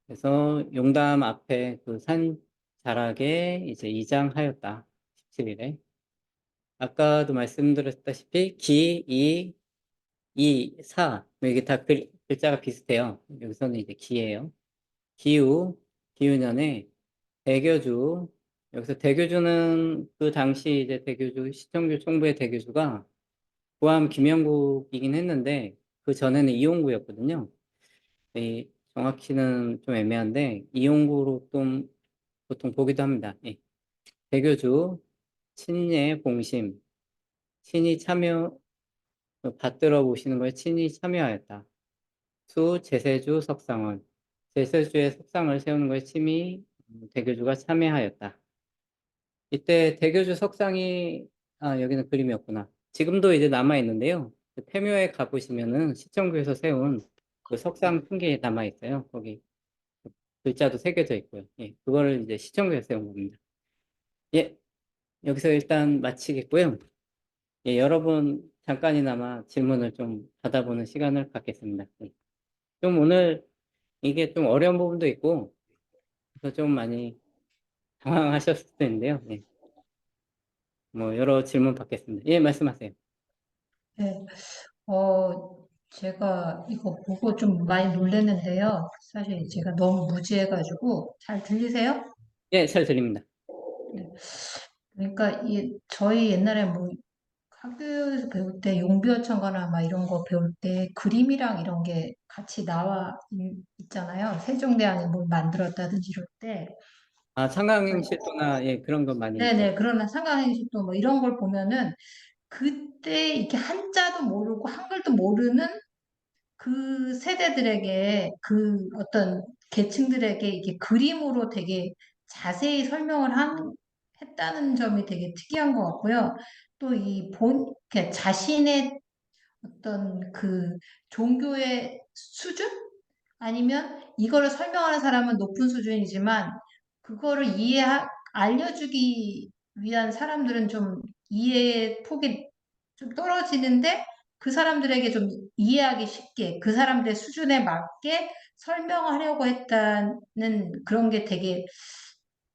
그래서 용담 앞에 그 산 자락에 이제 2장하였다. 17일에. 아까도 말씀드렸다시피 사, 이게 다 글자가 비슷해요. 여기서는 이제 기예요. 기우년에 대교주, 여기서 대교주는 그 당시 이제 대교주, 시청교 총부의 대교주가 구암 김영국이긴 했는데 그 전에는 이용구였거든요. 정확히는 좀 애매한데 이용구로 좀 보통 보기도 합니다. 예. 대교주, 친예 봉심, 친히 참여, 받들어 보시는 거에 친히 참여하였다. 제세주 석상원, 제세주의 석상을 세우는 거에 친히 대교주가 참여하였다. 이때 대교주 석상이, 여기는 그림이었구나. 지금도 이제 남아있는데요. 그 폐묘에 가보시면은 시청구에서 세운 그 석상 풍기에 남아있어요. 거기 글자도 새겨져 있고요. 예, 그거를 이제 시청구에서 세운 겁니다. 예, 여기서 일단 마치겠고요. 예, 여러분 잠깐이나마 질문을 좀 받아보는 시간을 갖겠습니다. 예. 좀 오늘 이게 좀 어려운 부분도 있고, 그래서 좀 많이 당황하셨을 텐데요. 예. 뭐 여러 질문 받겠습니다. 예, 말씀하세요. 네, 제가 이거 보고 좀 많이 놀랐는데요. 사실 제가 너무 무지해가지고 잘 들리세요? 예, 잘 들립니다. 네. 그러니까 저희 옛날에 뭐 학교에서 배울 때 용비어천가나 막 이런 거 배울 때 그림이랑 이런 게 같이 나와 있잖아요. 세종대왕이 뭘 만들었다든지 이럴 때. 상강행실도나 예, 그런 거 많이 있죠. 네네. 그러나 상가행시도 뭐 이런 걸 보면은 그때 이렇게 한자도 모르고 한글도 모르는 그 세대들에게 그 어떤 계층들에게 이게 그림으로 되게 자세히 설명을 했다는 점이 되게 특이한 것 같고요. 또 자신의 어떤 그 종교의 수준? 아니면 이거를 설명하는 사람은 높은 수준이지만 그거를 알려주기 위한 사람들은 좀 이해의 폭이 좀 떨어지는데 그 사람들에게 좀 이해하기 쉽게 그 사람들의 수준에 맞게 설명하려고 했다는 그런 게 되게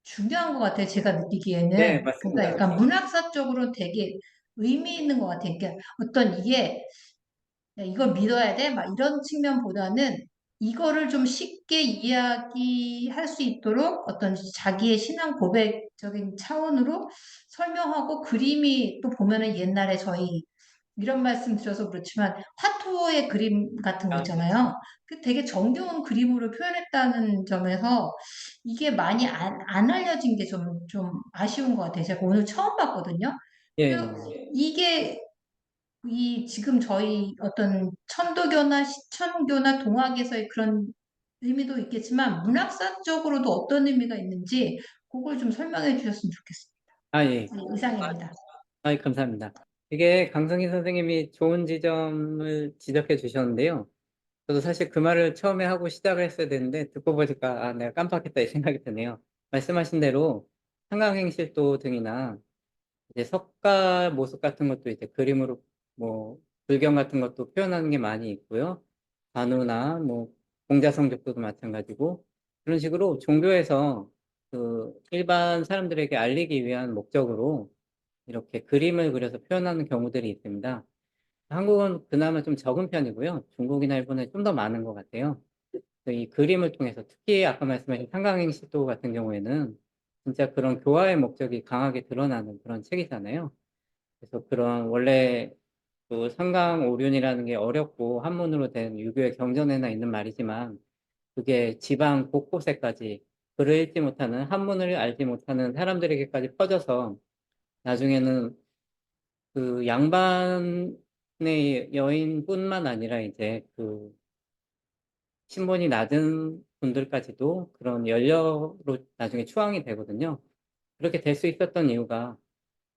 중요한 것 같아요. 제가 느끼기에는. 네, 그러니까 맞습니다. 약간 문학사적으로 되게 의미 있는 것 같아요. 그러니까 어떤 이게 야, 이걸 믿어야 돼? 막 이런 측면보다는 이거를 좀 쉽게 이야기할 수 있도록 어떤 자기의 신앙 고백적인 차원으로 설명하고 그림이 또 보면은 옛날에 저희 이런 말씀 드려서 그렇지만 화토의 그림 같은 거 있잖아요. 그 되게 정겨운 그림으로 표현했다는 점에서 이게 많이 안 알려진 게 좀 아쉬운 것 같아요. 제가 오늘 처음 봤거든요. 예, 이게 지금 저희 어떤 천도교나 시천교나 동학에서의 그런 의미도 있겠지만 문학사적으로도 어떤 의미가 있는지 그걸 좀 설명해 주셨으면 좋겠습니다. 예. 네, 이상입니다. 감사합니다. 이게 강성희 선생님이 좋은 지점을 지적해 주셨는데요. 저도 사실 그 말을 처음에 하고 시작을 했어야 되는데 듣고 보니까 내가 깜빡했다 이 생각이 드네요. 말씀하신 대로 한강행실도 등이나 이제 석가 모습 같은 것도 이제 그림으로 뭐 불경 같은 것도 표현하는 게 많이 있고요. 관우나 뭐 공자성적도도 마찬가지고 그런 식으로 종교에서 그 일반 사람들에게 알리기 위한 목적으로 이렇게 그림을 그려서 표현하는 경우들이 있습니다. 한국은 그나마 좀 적은 편이고요. 중국이나 일본에 좀 더 많은 것 같아요. 그래서 이 그림을 통해서 특히 아까 말씀하신 한강행시도 같은 경우에는 진짜 그런 교화의 목적이 강하게 드러나는 그런 책이잖아요. 그래서 그런 원래 그 상강오륜이라는 게 어렵고 한문으로 된 유교의 경전에나 있는 말이지만 그게 지방 곳곳에까지 글을 읽지 못하는 한문을 알지 못하는 사람들에게까지 퍼져서 나중에는 그 양반의 여인뿐만 아니라 이제 그 신분이 낮은 분들까지도 그런 연려로 나중에 추앙이 되거든요. 그렇게 될 수 있었던 이유가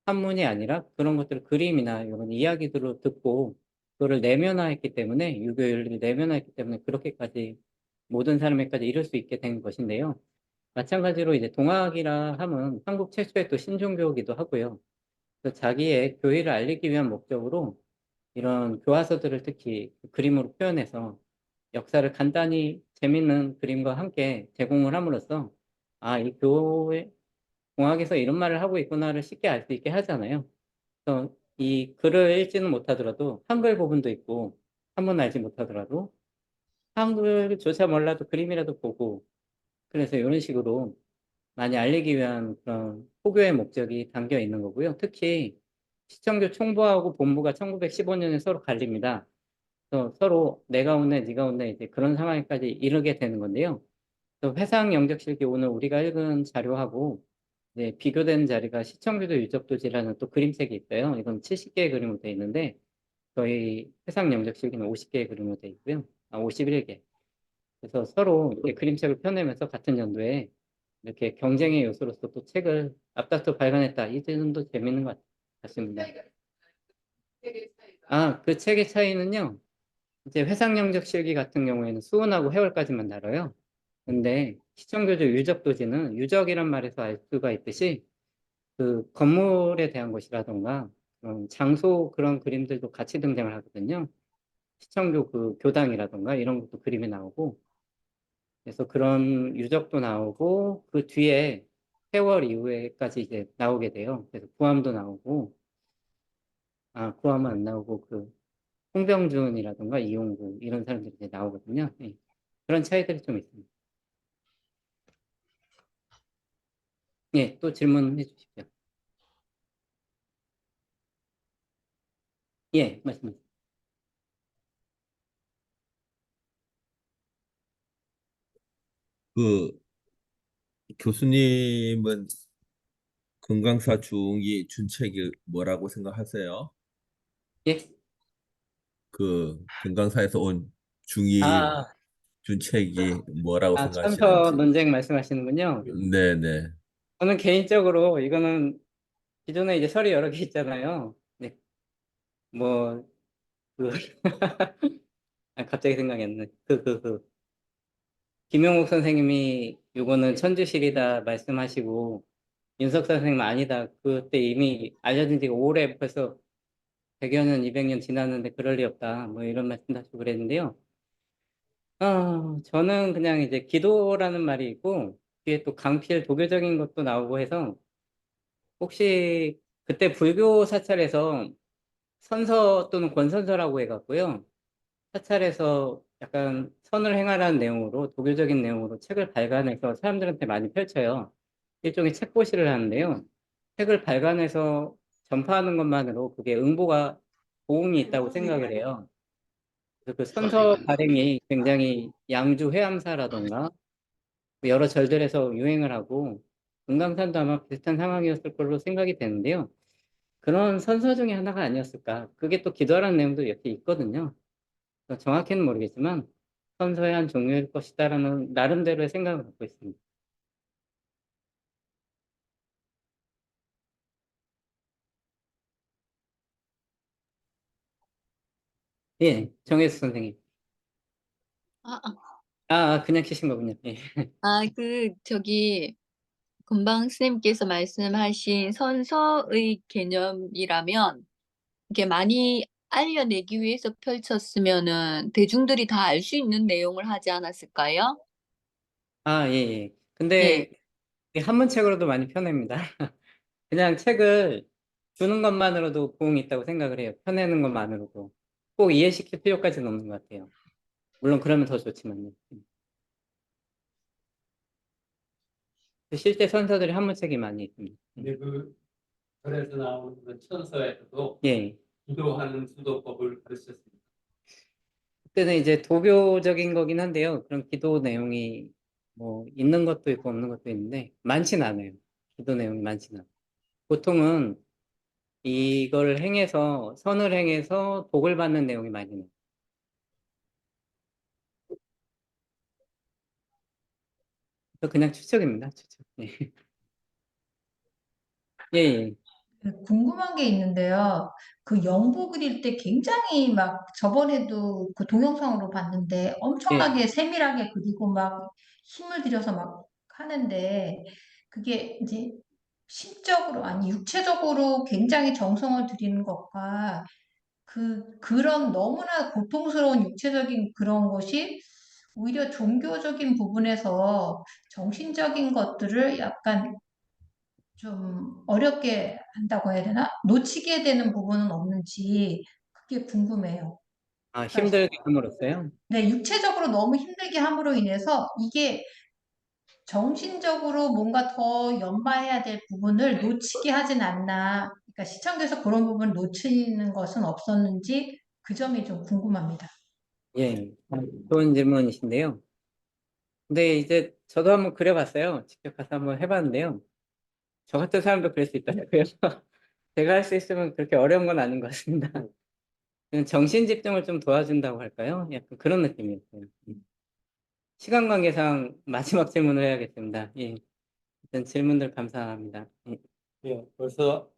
한문이 아니라 그런 것들을 그림이나 이런 이야기들로 듣고 그거를 내면화했기 때문에 유교 윤리를 내면화했기 때문에 그렇게까지 모든 사람에게까지 이룰 수 있게 된 것인데요. 마찬가지로 이제 동학이라 함은 한국 최초의 또 신종교이기도 하고요. 그래서 자기의 교의를 알리기 위한 목적으로 이런 교화서들을 특히 그림으로 표현해서 역사를 간단히 재밌는 그림과 함께 제공을 함으로써 아, 이 교회 공학에서 이런 말을 하고 있구나를 쉽게 알 수 있게 하잖아요. 그래서 이 글을 읽지는 못하더라도 한글 부분도 있고 한문 알지 못하더라도 한글조차 몰라도 그림이라도 보고 그래서 이런 식으로 많이 알리기 위한 그런 포교의 목적이 담겨 있는 거고요. 특히 시청교 총부하고 본부가 1915년에 서로 갈립니다. 그래서 서로 내가 온네 네가 온네 이제 그런 상황까지 이르게 되는 건데요. 또 회상 영적실기 오늘 우리가 읽은 자료하고 이제 비교된 자리가 시청교도 유적도지라는 또 그림책이 있어요. 이건 70개의 그림으로 되어 있는데 저희 회상 영적실기는 50개의 그림으로 되어 있고요. 51개. 그래서 서로 이렇게 그림책을 펴내면서 같은 연도에 이렇게 경쟁의 요소로서 또 책을 앞다퉈 발간했다. 이 점도 재밌는 것 같습니다. 그 책의 차이는요. 이제 회상영적 실기 같은 경우에는 수원하고 해월까지만 다뤄요. 근데 시청교조 유적도지는 유적이란 말에서 알 수가 있듯이 그 건물에 대한 것이라던가 그런 장소 그런 그림들도 같이 등장을 하거든요. 시청교 그 교당이라던가 이런 것도 그림에 나오고 그래서 그런 유적도 나오고 그 뒤에 세월 이후에까지 이제 나오게 돼요. 그래서 구암도 나오고 구암은 안 나오고 그 홍병준이라던가 이용구 이런 사람들이 이제 나오거든요. 예. 그런 차이들이 좀 있습니다. 예, 또 질문해 주십시오. 예, 말씀하세요. 그 교수님은 금강사 중이 준책이 뭐라고 생각하세요? 예? 그 금강사에서 온 중이 아, 준책이 뭐라고 천서 생각하시는지. 논쟁 말씀하시는군요. 네네. 저는 개인적으로 이거는 기존에 이제 설이 여러 개 있잖아요. 네, 뭐, 그, 갑자기 생각이 안 나. 김용옥 선생님이 이거는 천주실이다 말씀하시고, 윤석 선생님 아니다. 그때 이미 알려진 지가 오래 벌써 100여 년, 200년 지났는데 그럴 리 없다. 뭐 이런 말씀도 하시고 그랬는데요. 저는 그냥 이제 기도라는 말이 있고, 뒤에 또 강필 도교적인 것도 나오고 해서, 혹시 그때 불교 사찰에서 선서 또는 권선서라고 해갖고요. 사찰에서 약간 선을 행하라는 내용으로 도교적인 내용으로 책을 발간해서 사람들한테 많이 펼쳐요. 일종의 책고시를 하는데요. 책을 발간해서 전파하는 것만으로 그게 응보가 도움이 있다고 생각을 해요. 그래서 그 선서 발행이 굉장히 양주 회암사라던가 여러 절들에서 유행을 하고 금강산도 아마 비슷한 상황이었을 걸로 생각이 되는데요. 그런 선서 중에 하나가 아니었을까. 그게 또 기도하라는 내용도 이렇게 있거든요. 정확히는 모르겠지만 선서의 한 종류일 것이다라는 나름대로의 생각을 갖고 있습니다. 예, 정혜수 선생님. 그냥 키신 거군요. 예. 금방 스님께서 말씀하신 선서의 개념이라면 이게 많이 알려내기 위해서 펼쳤으면은 대중들이 다 알 수 있는 내용을 하지 않았을까요? 예, 예. 예. 근데 한문책으로도 많이 펴냅니다. 그냥 책을 주는 것만으로도 보응이 있다고 생각을 해요. 펴내는 것만으로도. 꼭 이해시킬 필요까지는 없는 것 같아요. 물론 그러면 더 좋지만요. 실제 선서들이 한문책이 많이 있습니다. 근데 그 절에서 나오는 그 천서에서도 예. 기도하는 수도법을 가르쳤습니다. 그때는 이제 도교적인 거긴 한데요. 그런 기도 내용이 뭐 있는 것도 있고 없는 것도 있는데 많진 않아요. 기도 내용이 많진 않아요. 보통은 이걸 행해서 선을 행해서 복을 받는 내용이 많이 나요. 그냥 추측입니다. 추측. 예. 예, 예. 궁금한 게 있는데요. 그 영부 그릴 때 굉장히 막 저번에도 그 동영상으로 봤는데 엄청나게 세밀하게 그리고 막 힘을 들여서 막 하는데 그게 이제 심적으로 아니 육체적으로 굉장히 정성을 들이는 것과 그런 너무나 고통스러운 육체적인 그런 것이 오히려 종교적인 부분에서 정신적인 것들을 약간 좀 어렵게 한다고 해야 되나? 놓치게 되는 부분은 없는지 그게 궁금해요. 아, 그러니까 힘들게 함으로써요? 네, 육체적으로 너무 힘들게 함으로 인해서 이게 정신적으로 뭔가 더 연마해야 될 부분을 놓치게 하진 않나. 그러니까 시청자에서 그런 부분을 놓치는 것은 없었는지 그 점이 좀 궁금합니다. 예. 좋은 질문이신데요. 근데 이제 저도 한번 그려봤어요. 직접 가서 한번 해봤는데요. 저 같은 사람도 그릴 수 있더라고요. 제가 할 수 있으면 그렇게 어려운 건 아닌 것 같습니다. 그냥 정신 집중을 좀 도와준다고 할까요? 약간 그런 느낌이었어요. 시간 관계상 마지막 질문을 해야겠습니다. 예. 일단 질문들 감사합니다. 예. 예, 벌써